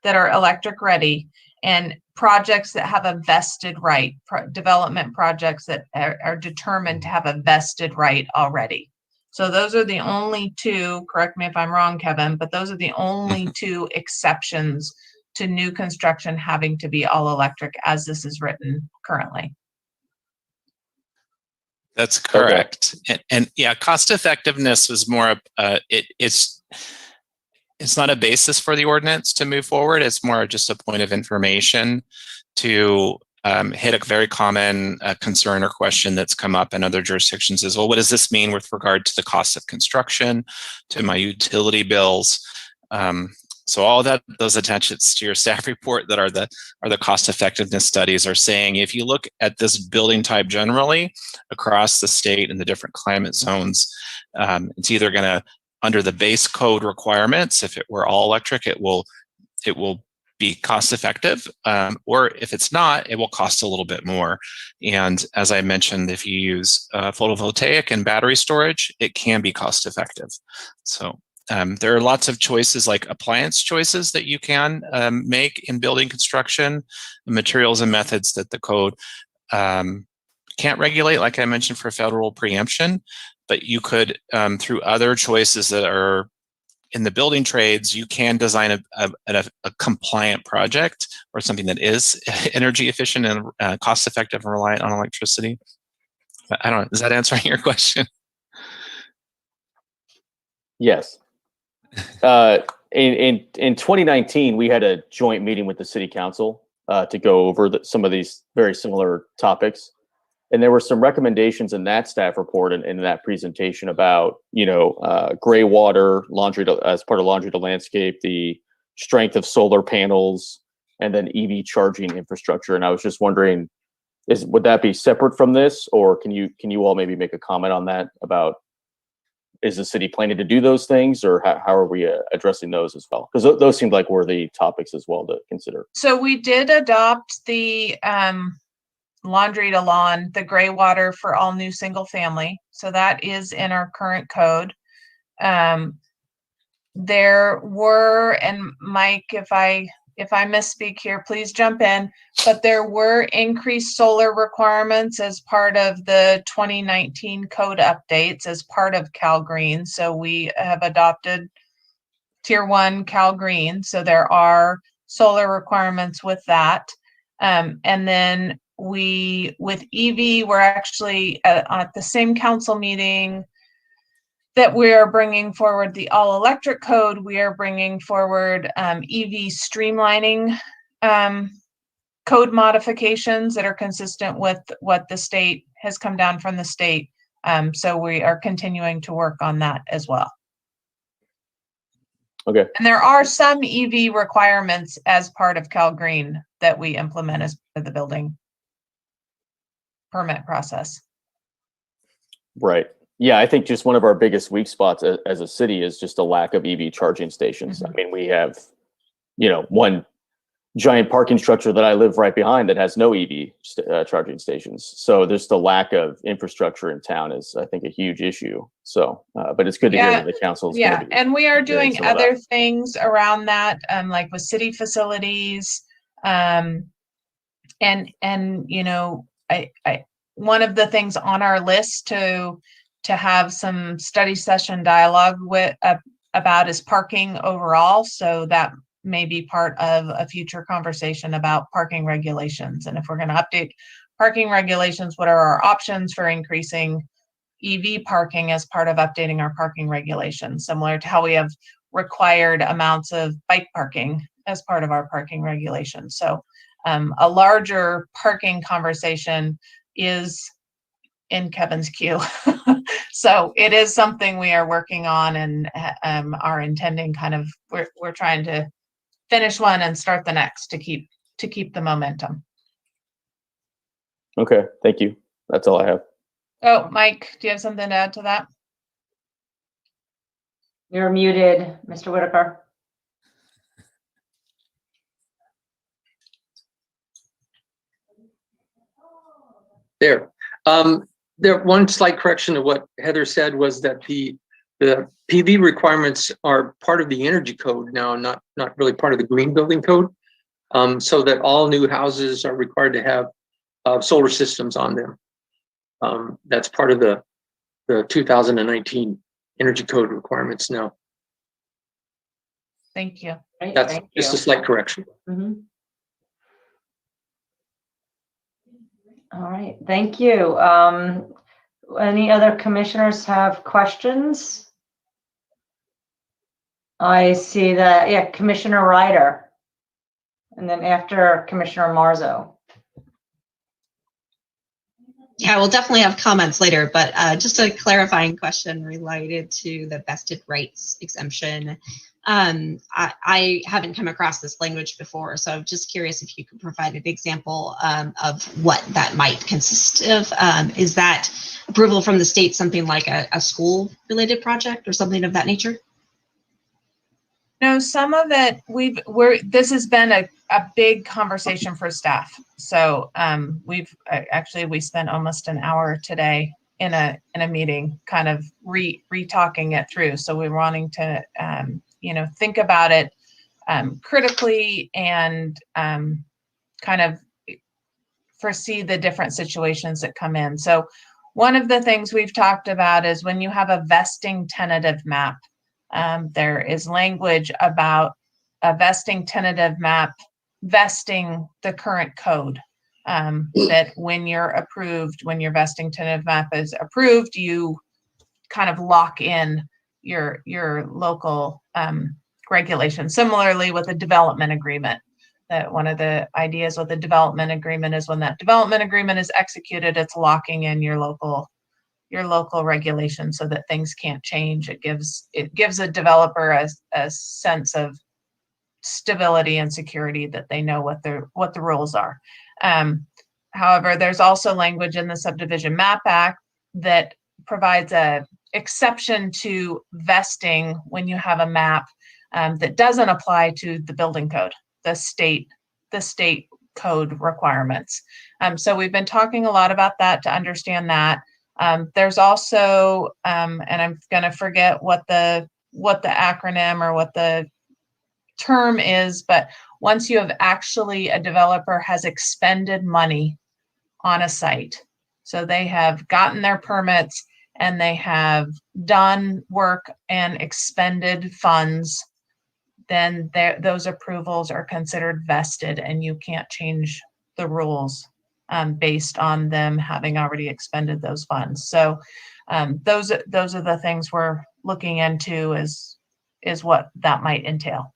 that are electric ready and projects that have a vested right, development projects that are determined to have a vested right already. So those are the only two, correct me if I'm wrong, Kevin, but those are the only two exceptions to new construction having to be all electric as this is written currently. That's correct. Okay. And yeah, cost effectiveness was more it's not a basis for the ordinance to move forward. It's more just a point of information to hit a very common concern or question that's come up in other jurisdictions is, well, what does this mean with regard to the cost of construction, to my utility bills? So all those attachments to your staff report that are the cost effectiveness studies are saying, if you look at this building type generally across the state and the different climate zones, it's either going to, under the base code requirements, if it were all electric, it will be cost effective, or if it's not, it will cost a little bit more. And as I mentioned, if you use photovoltaic and battery storage, it can be cost effective. So there are lots of choices, like appliance choices, that you can make in building construction, materials and methods that the code can't regulate, like I mentioned, for federal preemption. But you could, through other choices that are in the building trades, you can design a compliant project or something that is energy efficient and cost effective and reliant on electricity. I don't know, is that answering your question? Yes. In 2019, we had a joint meeting with the city council to go over some of these very similar topics. And there were some recommendations in that staff report and in that presentation about, gray water, as part of laundry to landscape, the strength of solar panels, and then EV charging infrastructure. And I was just wondering, would that be separate from this, or can you all maybe make a comment on that about, is the city planning to do those things, or how are we addressing those as well? Because those seemed like worthy topics as well to consider. So we did adopt the laundry to lawn, the gray water for all new single family. So that is in our current code. There were, and Mike, if I misspeak here, please jump in, but there were increased solar requirements as part of the 2019 code updates as part of Cal Green. So we have adopted Tier 1 Cal Green. So there are solar requirements with that. And then with EV, we're actually at the same council meeting that we are bringing forward the all electric code. We are bringing forward EV streamlining code modifications that are consistent with what the state has come down from the state. So we are continuing to work on that as well. Okay. And there are some EV requirements as part of Cal Green that we implement as part of the building permit process. Right. Yeah, I think just one of our biggest weak spots as a city is just a lack of EV charging stations. Mm-hmm. I mean, we have, one giant parking structure that I live right behind that has no EV charging stations. So there's the lack of infrastructure in town is, I think, a huge issue. So, but it's good to hear that the council's Yeah, and we are doing other that. things around that, like with city facilities, and I one of the things on our list to have some study session dialogue about is parking overall. So that may be part of a future conversation about parking regulations. And if we're going to update parking regulations, what are our options for increasing EV parking as part of updating our parking regulations, similar to how we have required amounts of bike parking as part of our parking regulations. So a larger parking conversation is in Kevin's queue. So it is something we are working on and are intending we're trying to finish one and start the next to keep the momentum. Okay, thank you. That's all I have. Oh, Mike, do you have something to add to that? You're muted, Mr. Whitaker. There. One slight correction to what Heather said was that the PV requirements are part of the energy code now, not really part of the green building code. So that all new houses are required to have solar systems on them. That's part of the 2019 energy code requirements now. Thank you. Great, That's thank just you. a slight correction. Mm-hmm. All right, thank you. Any other commissioners have questions? I see that, yeah, Commissioner Ryder. And then after Commissioner Marzo. Yeah, we'll definitely have comments later, but just a clarifying question related to the vested rights exemption. I haven't come across this language before, so I'm just curious if you could provide an example of what that might consist of. Is that approval from the state something like a school-related project or something of that nature? No, some of it this has been a big conversation for staff. So we spent almost an hour today in a meeting, kind of re-talking it through. So we're wanting to think about it critically and kind of foresee the different situations that come in. So one of the things we've talked about is when you have a vesting tentative map, There is language about a vesting tentative map vesting the current code. That when you're approved, when your vesting tentative map is approved, you kind of lock in your local regulations. Similarly with a development agreement, that one of the ideas with the development agreement is when that development agreement is executed, it's locking in your local regulations so that things can't change. It gives a developer a sense of stability and security, that they know what the rules are. However, there's also language in the Subdivision Map Act that provides a exception to vesting when you have a map that doesn't apply to the building code, the state code requirements. So we've been talking a lot about that to understand that. There's also, and I'm going to forget what the acronym or what the term is, but once you have actually, a developer has expended money on a site, so they have gotten their permits and they have done work and expended funds, then those approvals are considered vested, and you can't change the rules based on them having already expended those funds. So those are the things we're looking into, is what that might entail.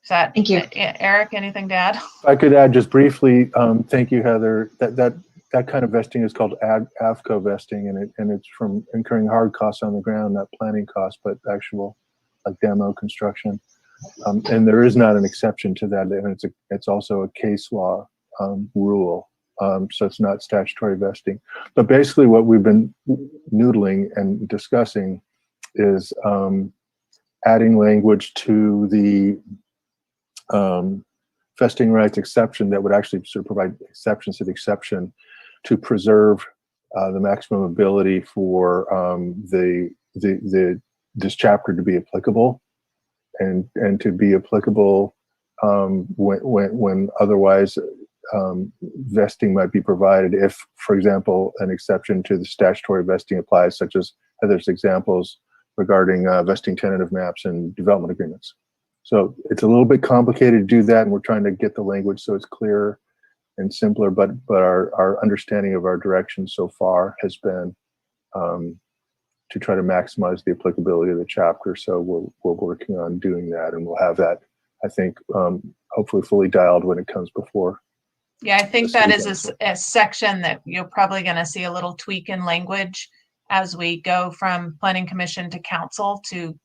So Thank you. Eric, anything to add? If I could add just briefly, thank you, Heather. That kind of vesting is called AFCO vesting, and it's from incurring hard costs on the ground, not planning costs, but actual like demo construction. And there is not an exception to that, and it's also a case law rule. So it's not statutory vesting. But basically what we've been noodling and discussing is adding language to the vesting rights exception that would actually sort of provide exceptions to the exception to preserve the maximum ability for this chapter to be applicable, and to be applicable when otherwise vesting might be provided if, for example, an exception to the statutory vesting applies, such as Heather's examples regarding vesting tentative maps and development agreements. So it's a little bit complicated to do that, and we're trying to get the language so it's clearer and simpler, but our understanding of our direction so far has been to try to maximize the applicability of the chapter. So we're working on doing that, and we'll have that, I think, hopefully fully dialed when it comes before. Yeah, I think that is a section that you're probably going to see a little tweak in language as we go from Planning Commission to Council, to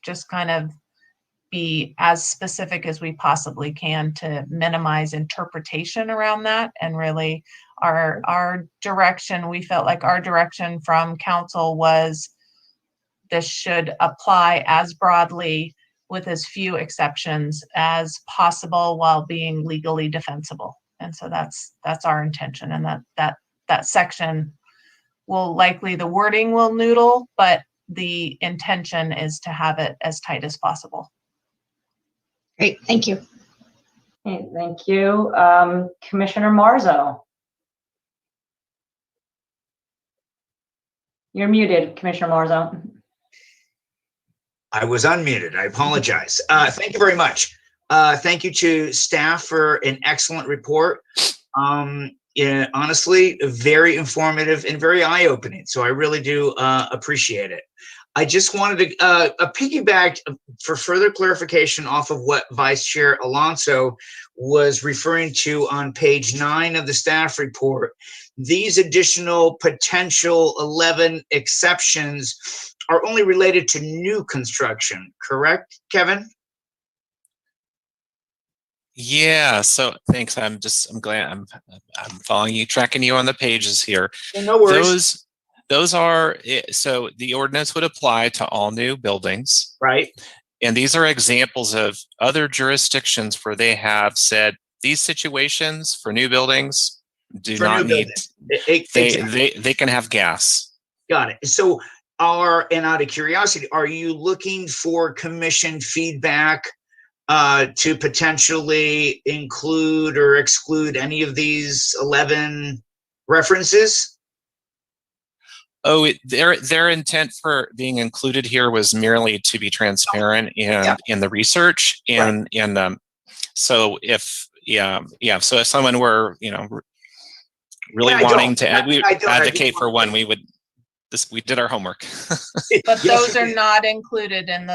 just kind of be as specific as we possibly can to minimize interpretation around that. And really our direction, we felt like our direction from Council was this should apply as broadly with as few exceptions as possible while being legally defensible. And so that's our intention. And that section will likely, the wording will noodle, but the intention is to have it as tight as possible. Great, thank you. Okay, thank you. Commissioner Marzo. You're muted, Commissioner Marzo. I was unmuted. I apologize. Thank you very much. Thank you to staff for an excellent report. Yeah, honestly, very informative and very eye-opening. So I really do appreciate it. I just wanted to piggyback for further clarification off of what Vice Chair Alonso was referring to on page 9 of the staff report. These additional potential 11 exceptions are only related to new construction, correct, Kevin? Yeah, so thanks. I'm glad I'm following you, tracking you on the pages here. Yeah, no worries. Those are, so the ordinance would apply to all new buildings. Right. And these are examples of other jurisdictions where they have said these situations for new buildings do not need, they can have gas. Got it. So and out of curiosity, are you looking for commission feedback to potentially include or exclude any of these 11 references? Oh, their intent for being included here was merely to be transparent in the research, and so if so if someone were really wanting to advocate for one, we did our homework. But those are not included in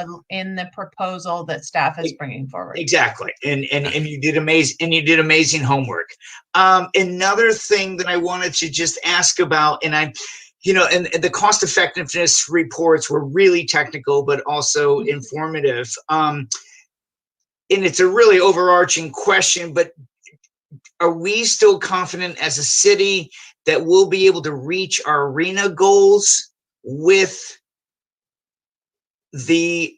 the proposal that staff is bringing forward. Exactly, and you did amazing homework. Another thing that I wanted to just ask about, and the cost effectiveness reports were really technical, but also informative. And it's a really overarching question, but are we still confident as a city that we'll be able to reach our arena goals with the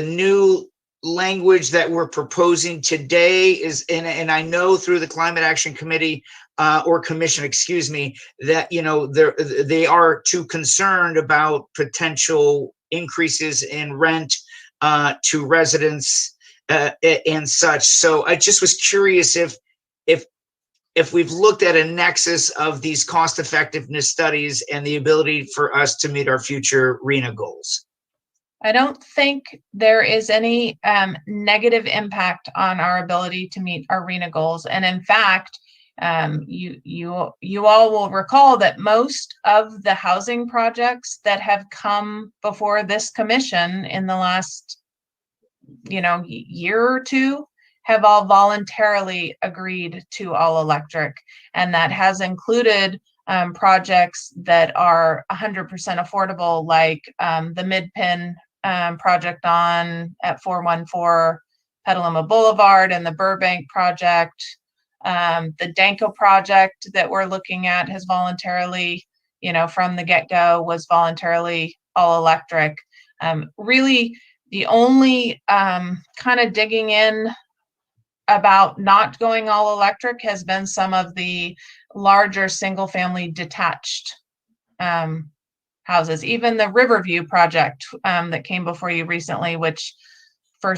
new language that we're proposing today? And I know through the Climate Action Committee or Commission, excuse me, that they are too concerned about potential increases in rent to residents and such. So I just was curious if we've looked at a nexus of these cost effectiveness studies and the ability for us to meet our future RENA goals. I don't think there is any negative impact on our ability to meet our RENA goals. And in fact, you all will recall that most of the housing projects that have come before this commission in the last year or two have all voluntarily agreed to all electric, and that has included projects that are 100% affordable, like the Mid-Pin project at 414 Petaluma Boulevard, and the Burbank project. The Danko project that we're looking at has voluntarily, from the get-go, was voluntarily all electric. Really, the only kind of digging in about not going all electric has been some of the larger single-family detached houses. Even the Riverview project that came before you recently, which for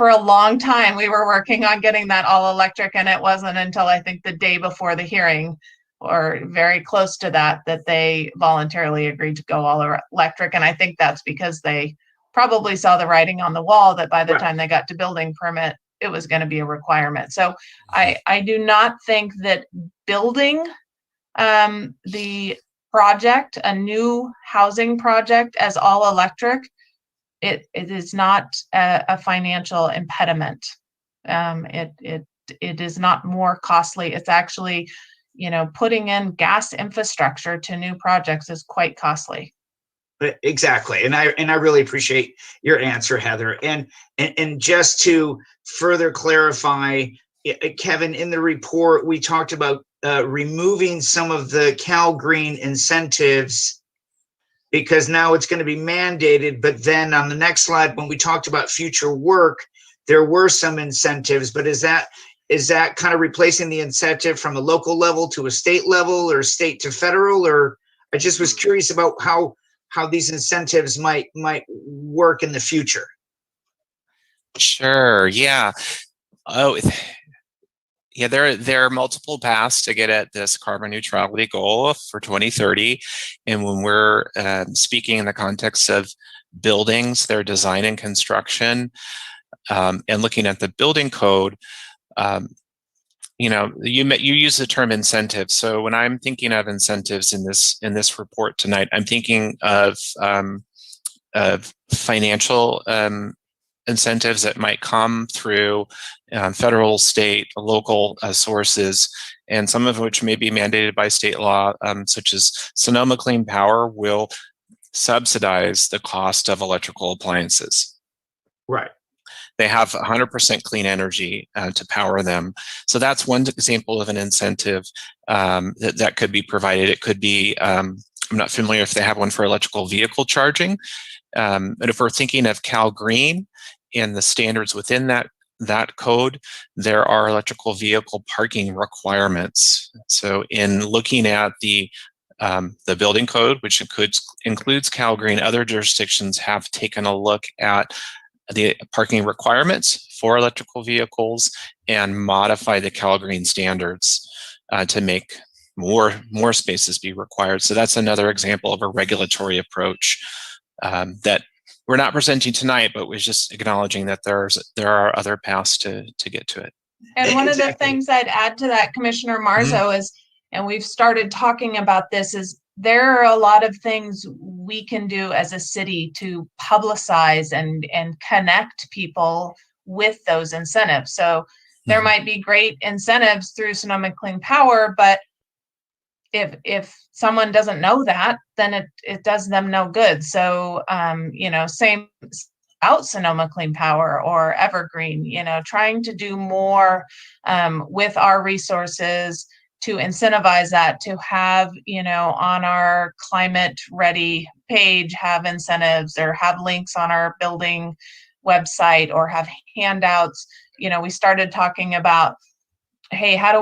a long time we were working on getting that all electric, and it wasn't until I think the day before the hearing or very close to that they voluntarily agreed to go all electric. And I think that's because they probably saw the writing on the wall that by the time they got to building permit, it was going to be a requirement. So I do not think that building the project, a new housing project, as all electric, it is not a financial impediment. It is not more costly. It's actually, putting in gas infrastructure to new projects is quite costly. Exactly, and I really appreciate your answer, Heather. And just to further clarify, Kevin, in the report we talked about removing some of the Cal Green incentives because now it's going to be mandated. But then on the next slide, when we talked about future work, there were some incentives. But is that kind of replacing the incentive from a local level to a state level, or state to federal? Or I just was curious about how these incentives might work in the future. Sure. Yeah. Oh, yeah. There are multiple paths to get at this carbon neutrality goal for 2030, and when we're speaking in the context of buildings, their design and construction, and looking at the building code. You use the term incentive. So when I'm thinking of incentives in this report tonight, I'm thinking of financial incentives that might come through federal, state, local sources, and some of which may be mandated by state law, such as Sonoma Clean Power will subsidize the cost of electrical appliances. Right. They have 100% clean energy to power them. So that's one example of an incentive that could be provided. It could be, I'm not familiar if they have one for electrical vehicle charging, but if we're thinking of Cal Green and the standards within that code, there are electrical vehicle parking requirements. So in looking at the building code, which includes Cal Green, other jurisdictions have taken a look at the parking requirements for electrical vehicles and modify the Cal Green standards to make more spaces be required. So that's another example of a regulatory approach that we're not presenting tonight, but we're just acknowledging that there are other paths to get to it. And one of the Exactly. things I'd add to that, Commissioner Marzo, is, and we've started talking about this, is there are a lot of things we can do as a city to publicize and connect people with those incentives. So there might be great incentives through Sonoma Clean Power, but if someone doesn't know that, then it does them no good. So, same out Sonoma Clean Power or Evergreen, trying to do more with our resources to incentivize that, to have, on our climate ready page, have incentives or have links on our building website or have handouts. We started talking about, hey, how do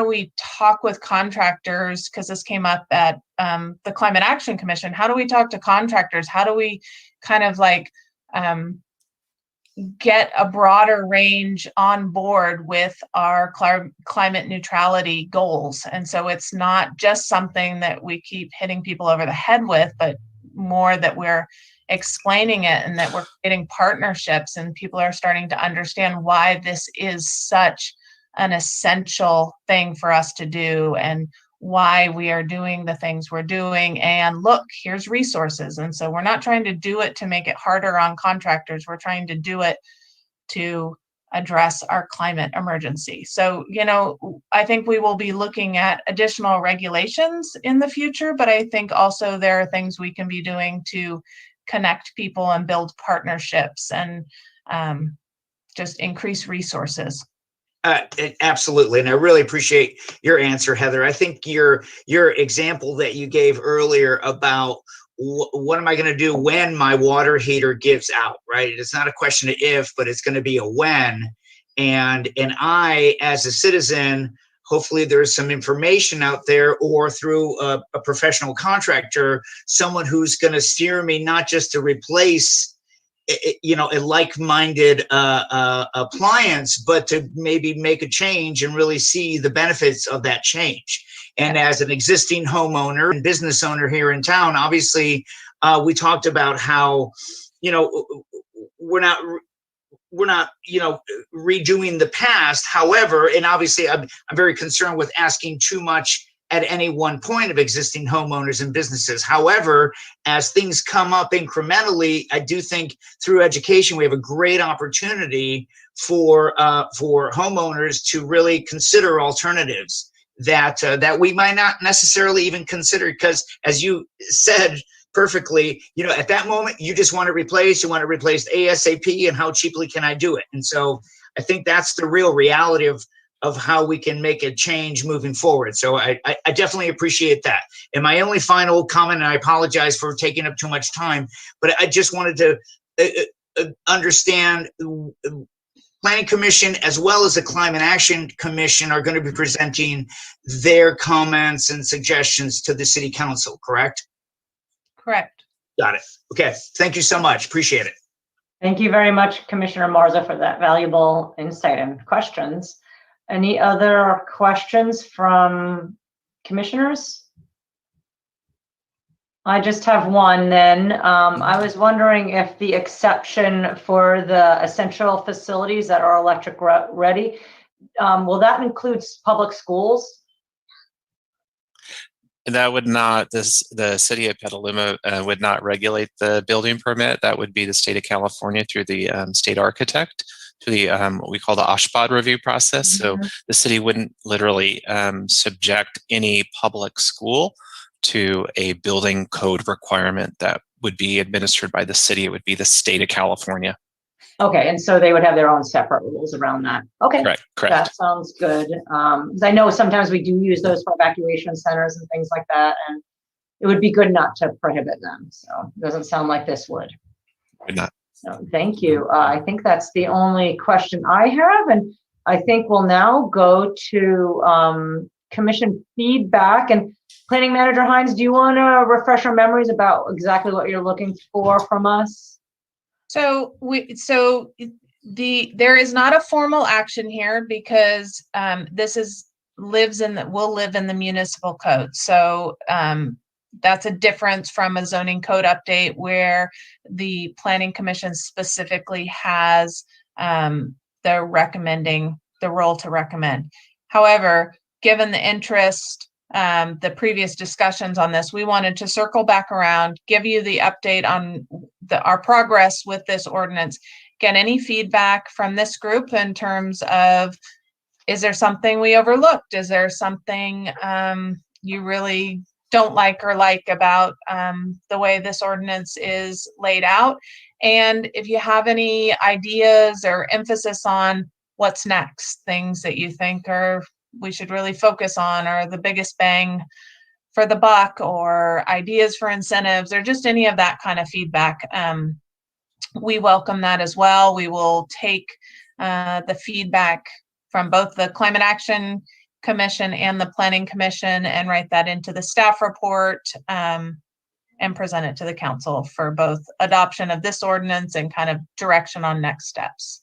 we talk with contractors? Because this came up at the Climate Action Commission. How do we talk to contractors? How do we kind of get a broader range on board with our climate neutrality goals? And so it's not just something that we keep hitting people over the head with, but more that we're explaining it and that we're getting partnerships and people are starting to understand why this is such an essential thing for us to do and why we are doing the things we're doing. And look, here's resources. And so we're not trying to do it to make it harder on contractors. We're trying to do it to address our climate emergency. So, I think we will be looking at additional regulations in the future, but I think also there are things we can be doing to connect people and build partnerships and just increase resources. Absolutely. And I really appreciate your answer, Heather. I think your example that you gave earlier about what am I going to do when my water heater gives out, right? It's not a question of if, but it's going to be a when. And I, as a citizen, hopefully there's some information out there or through a professional contractor, someone who's going to steer me not just to replace a like-minded appliance, but to maybe make a change and really see the benefits of that change. And as an existing homeowner and business owner here in town, obviously, we talked about how, we're not redoing the past. However, and obviously I'm very concerned with asking too much at any one point of existing homeowners and businesses. However, as things come up incrementally, I do think through education, we have a great opportunity for homeowners to really consider alternatives that we might not necessarily even consider, because as you said perfectly, at that moment, you just want to replace ASAP, and how cheaply can I do it? And so I think that's the real reality of how we can make a change moving forward. So I definitely appreciate that. And my only final comment, and I apologize for taking up too much time, but I just wanted to understand Planning Commission as well as the Climate Action Commission are going to be presenting their comments and suggestions to the City Council, correct? Correct. Got it. Okay. Thank you so much. Appreciate it. Thank you very much, Commissioner Marza, for that valuable insight and questions. Any other questions from commissioners? I just have one then. I was wondering if the exception for the essential facilities that are electric ready, will that include public schools? That would not, the city of Petaluma would not regulate the building permit. That would be the state of California through the state architect, through the what we call the OSHPD review process. Mm-hmm. So the city wouldn't literally subject any public school to a building code requirement that would be administered by the city. It would be the state of California. Okay, and so they would have their own separate rules around that. Okay, Correct. that sounds good. 'Cause I know sometimes we do use those for evacuation centers and things like that, and it would be good not to prohibit them. So it doesn't sound like this would. Would not. So thank you. I think that's the only question I have, and I think we'll now go to commission feedback. And Planning Manager Hines, do you want to refresh our memories about exactly what you're looking for from us? So there is not a formal action here because this is will live in the municipal code. So that's a difference from a zoning code update where the planning commission specifically has the role to recommend. However, given the interest, the previous discussions on this, we wanted to circle back around, give you the update on our progress with this ordinance, get any feedback from this group in terms of, is there something we overlooked? Is there something you really don't like about the way this ordinance is laid out? And if you have any ideas or emphasis on what's next, things that you think we should really focus on, or the biggest bang for the buck, or ideas for incentives, or just any of that kind of feedback, we welcome that as well. We will take the feedback from both the Climate Action Commission and the Planning Commission and write that into the staff report and present it to the council for both adoption of this ordinance and kind of direction on next steps.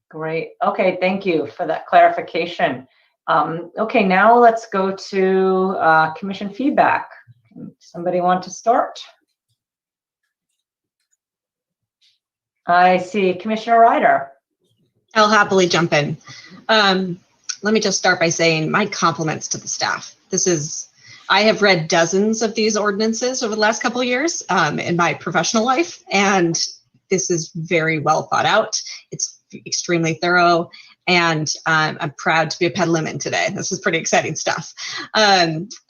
Great. Okay, thank you for that clarification. Okay, now let's go to commission feedback. Somebody want to start? I see Commissioner Ryder. I'll happily jump in. Let me just start by saying my compliments to the staff. I have read dozens of these ordinances over the last couple of years in my professional life, and this is very well thought out. It's extremely thorough, and I'm proud to be a Petaluman today. This is pretty exciting stuff.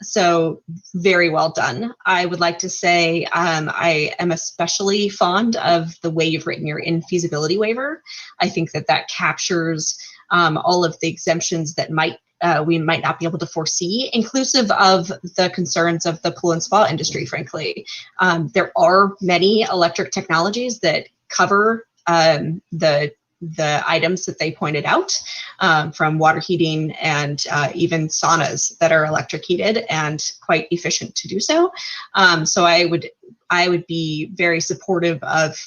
So very well done. I would like to say I am especially fond of the way you've written your infeasibility waiver. I think that captures all of the exemptions that we might not be able to foresee, inclusive of the concerns of the pool and spa industry, frankly. There are many electric technologies that cover the items that they pointed out, from water heating and even saunas that are electric heated and quite efficient to do so. So I would be very supportive of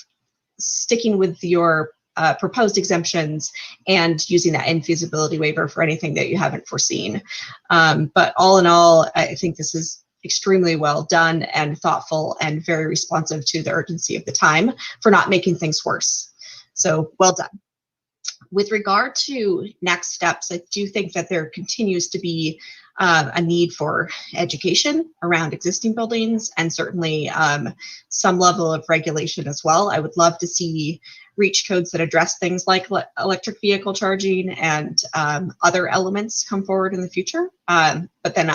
sticking with your proposed exemptions and using that infeasibility waiver for anything that you haven't foreseen. But all in all, I think this is extremely well done and thoughtful and very responsive to the urgency of the time for not making things worse. So well done. With regard to next steps, I do think that there continues to be a need for education around existing buildings, and certainly some level of regulation as well. I would love to see reach codes that address things like electric vehicle charging and other elements come forward in the future. But then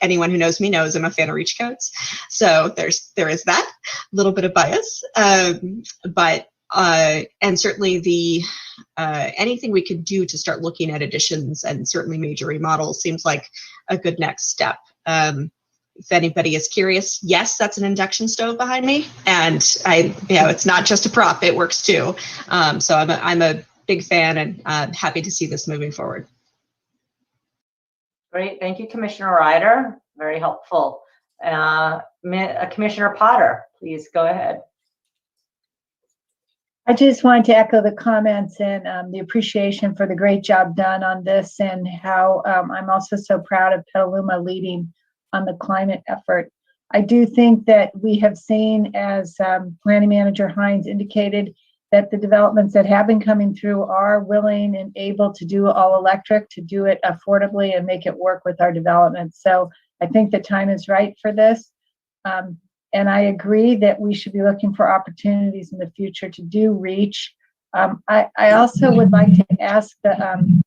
anyone who knows me knows I'm a fan of reach codes. So there is that little bit of bias, and certainly anything we could do to start looking at additions and certainly major remodels seems like a good next step. If anybody is curious, yes, that's an induction stove behind me, and it's not just a prop; it works too. So I'm a big fan, and I'm happy to see this moving forward. Great, thank you, Commissioner Ryder. Very helpful. Commissioner Potter, please go ahead. I just wanted to echo the comments and the appreciation for the great job done on this, and how I'm also so proud of Petaluma leading on the climate effort. I do think that we have seen, as Planning Manager Hines indicated, that the developments that have been coming through are willing and able to do all electric, to do it affordably and make it work with our development. So I think the time is right for this. And I agree that we should be looking for opportunities in the future to do reach. I also would like to ask the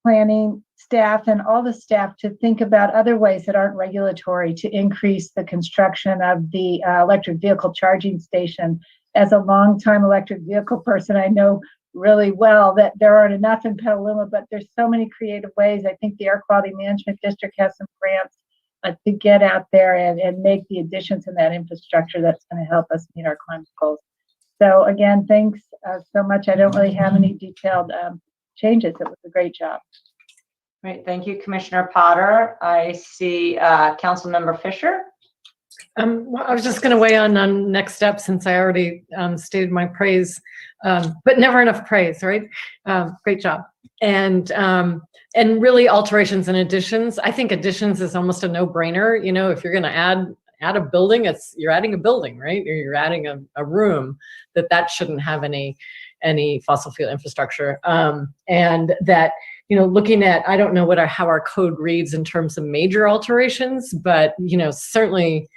planning staff and all the staff to think about other ways that aren't regulatory to increase the construction of the electric vehicle charging station. As a longtime electric vehicle person, I know really well that there aren't enough in Petaluma, but there's so many creative ways. I think the Air Quality Management District has some grants to get out there and make the additions in that infrastructure that's going to help us meet our climate goals. So again, thanks so much. I don't really have any detailed changes. It was a great job. Great, thank you, Commissioner Potter. I see Councilmember Fisher. Well, I was just going to weigh on next steps since I already stated my praise, but never enough praise, right? Great job. And really alterations and additions. I think additions is almost a no-brainer. You know, if you're going to add a building, you're adding a building, right? Or you're adding a room that shouldn't have any fossil fuel infrastructure. And that, you know, looking at, I don't know how our code reads in terms of major alterations, but, you know, certainly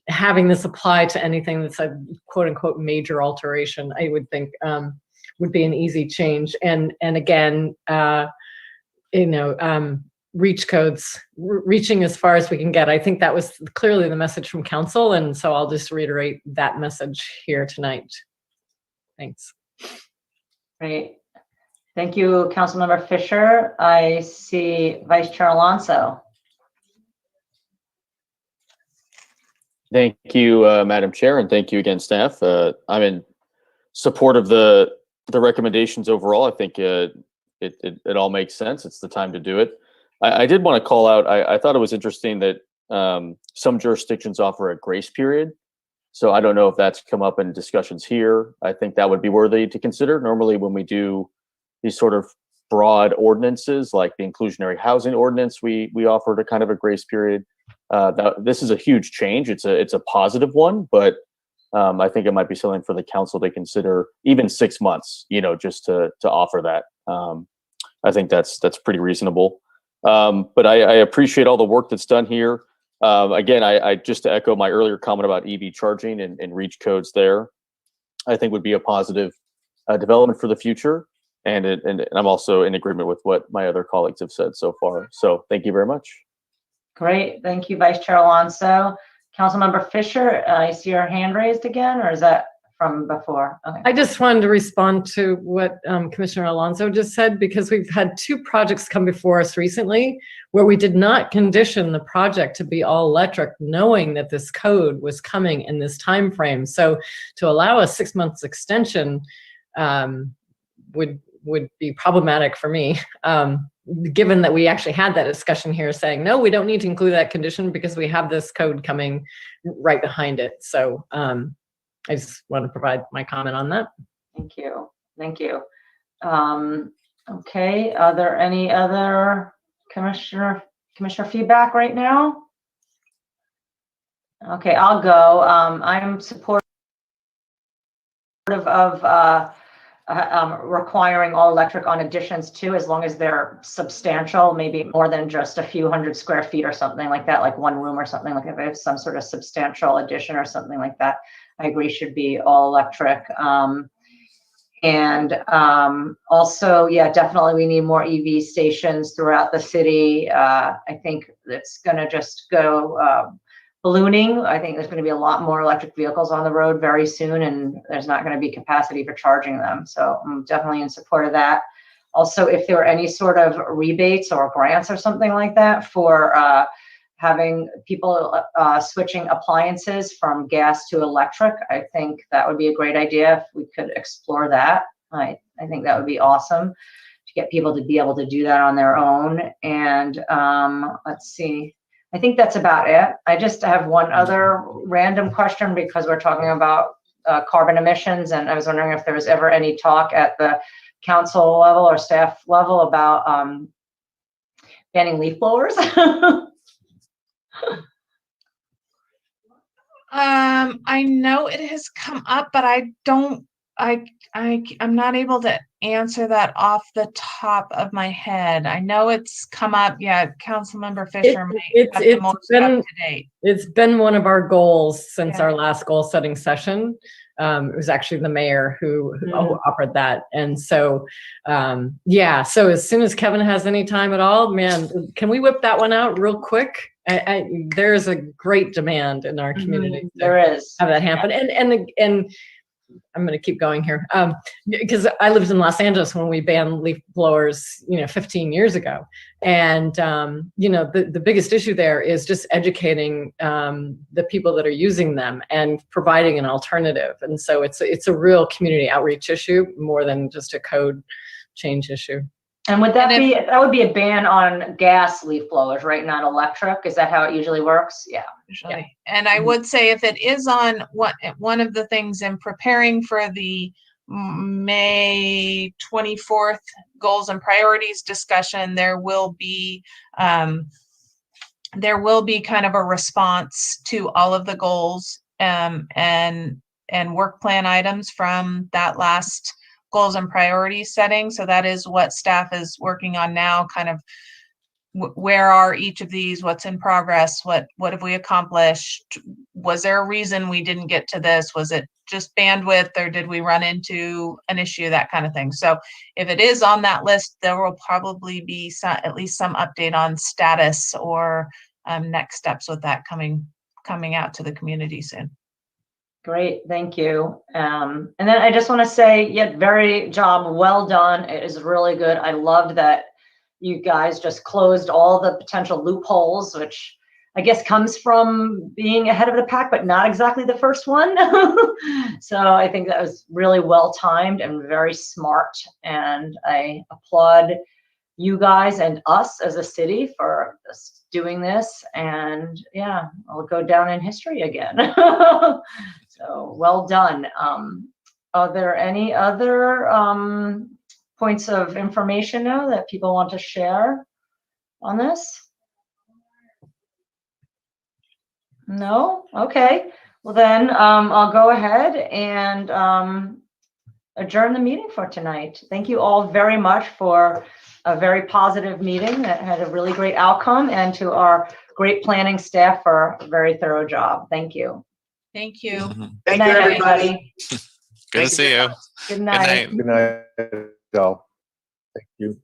having this apply to anything that's a quote unquote major alteration, I would think would be an easy change. And again, you know, reach codes, reaching as far as we can get. I think that was clearly the message from council. And so I'll just reiterate that message here tonight. Thanks. Great. Thank you, Councilmember Fisher. I see Vice Chair Alonso. Thank you, Madam Chair, and thank you again, staff. I'm in support of the recommendations overall. I think it all makes sense. It's the time to do it. I did want to call out, I thought it was interesting that some jurisdictions offer a grace period. So I don't know if that's come up in discussions here. I think that would be worthy to consider. Normally when we do these sort of broad ordinances, like the inclusionary housing ordinance, we offered a kind of a grace period. This is a huge change. It's a positive one, but I think it might be something for the council to consider, even 6 months, you know, just to offer that. I think that's pretty reasonable. But I appreciate all the work that's done here. Again, I just to echo my earlier comment about EV charging and reach codes there, I think would be a positive development for the future. And I'm also in agreement with what my other colleagues have said so far. So thank you very much. Great. Thank you, Vice Chair Alonso. Councilmember Fisher, I see your hand raised again, or is that from before? Okay. I just wanted to respond to what Commissioner Alonso just said, because we've had 2 projects come before us recently where we did not condition the project to be all electric, knowing that this code was coming in this time frame. So to allow a 6 months extension would be problematic for me, given that we actually had that discussion here saying, no, we don't need to include that condition because we have this code coming right behind it. So I just want to provide my comment on that. Thank you. Thank you. Okay, are there any other commissioner feedback right now? Okay, I'll go. I'm supportive of requiring all electric on additions too, as long as they're substantial, maybe more than just a few hundred square feet or something like that, like one room or something, like if it's some sort of substantial addition or something like that, I agree should be all electric. Also, yeah, definitely we need more EV stations throughout the city. I think it's gonna just go ballooning. I think there's going to be a lot more electric vehicles on the road very soon, and there's not going to be capacity for charging them. So I'm definitely in support of that. Also, if there are any sort of rebates or grants or something like that for having people switching appliances from gas to electric, I think that would be a great idea if we could explore that. I think that would be awesome to get people to be able to do that on their own. And let's see. I think that's about it. I just have one other random question because we're talking about carbon emissions, and I was wondering if there was ever any talk at the council level or staff level about banning leaf blowers. I know it has come up, but I'm not able to answer that off the top of my head. I know it's come up. Yeah, Councilmember Fisher might have the most up to date. It's been one of our goals since our last goal setting session. It was actually the mayor who offered that. And so, yeah, so as soon as Kevin has any time at all, man, can we whip that one out real quick? There's a great demand in our community. There is. Have that happen. And I'm going to keep going here because I lived in Los Angeles when we banned leaf blowers, 15 years ago. And, the biggest issue there is just educating the people that are using them and providing an alternative. And so it's a real community outreach issue more than just a code change issue. And would that And be, that would be a ban on gas leaf blowers, right? Not electric? Is that how it usually works? Yeah. Usually. And I would say if it is on one of the things in preparing for the May 24th goals and priorities discussion, there will be kind of a response to all of the goals and work plan items from that last goals and priorities setting. So that is what staff is working on now, kind of where are each of these, what's in progress, what have we accomplished, was there a reason we didn't get to this, was it just bandwidth, or did we run into an issue, that kind of thing. So if it is on that list, there will probably be at least some update on status or next steps with that coming out to the community soon. Great, thank you. And then I just want to say, very job well done. It is really good. I loved that you guys just closed all the potential loopholes, which I guess comes from being ahead of the pack, but not exactly the first one. So I think that was really well timed and very smart. And I applaud you guys and us as a city for doing this. And yeah, I'll go down in history again. So well done. Are there any other points of information now that people want to share on this? No? Okay. Well then, I'll go ahead and adjourn the meeting for tonight. Thank you all very much for a very positive meeting that had a really great outcome, and to our great planning staff for a very thorough job. Thank you. Thank you. Thank Good you, night, everybody. Good to see you. Good night. Good night. Good night, all. Thank you.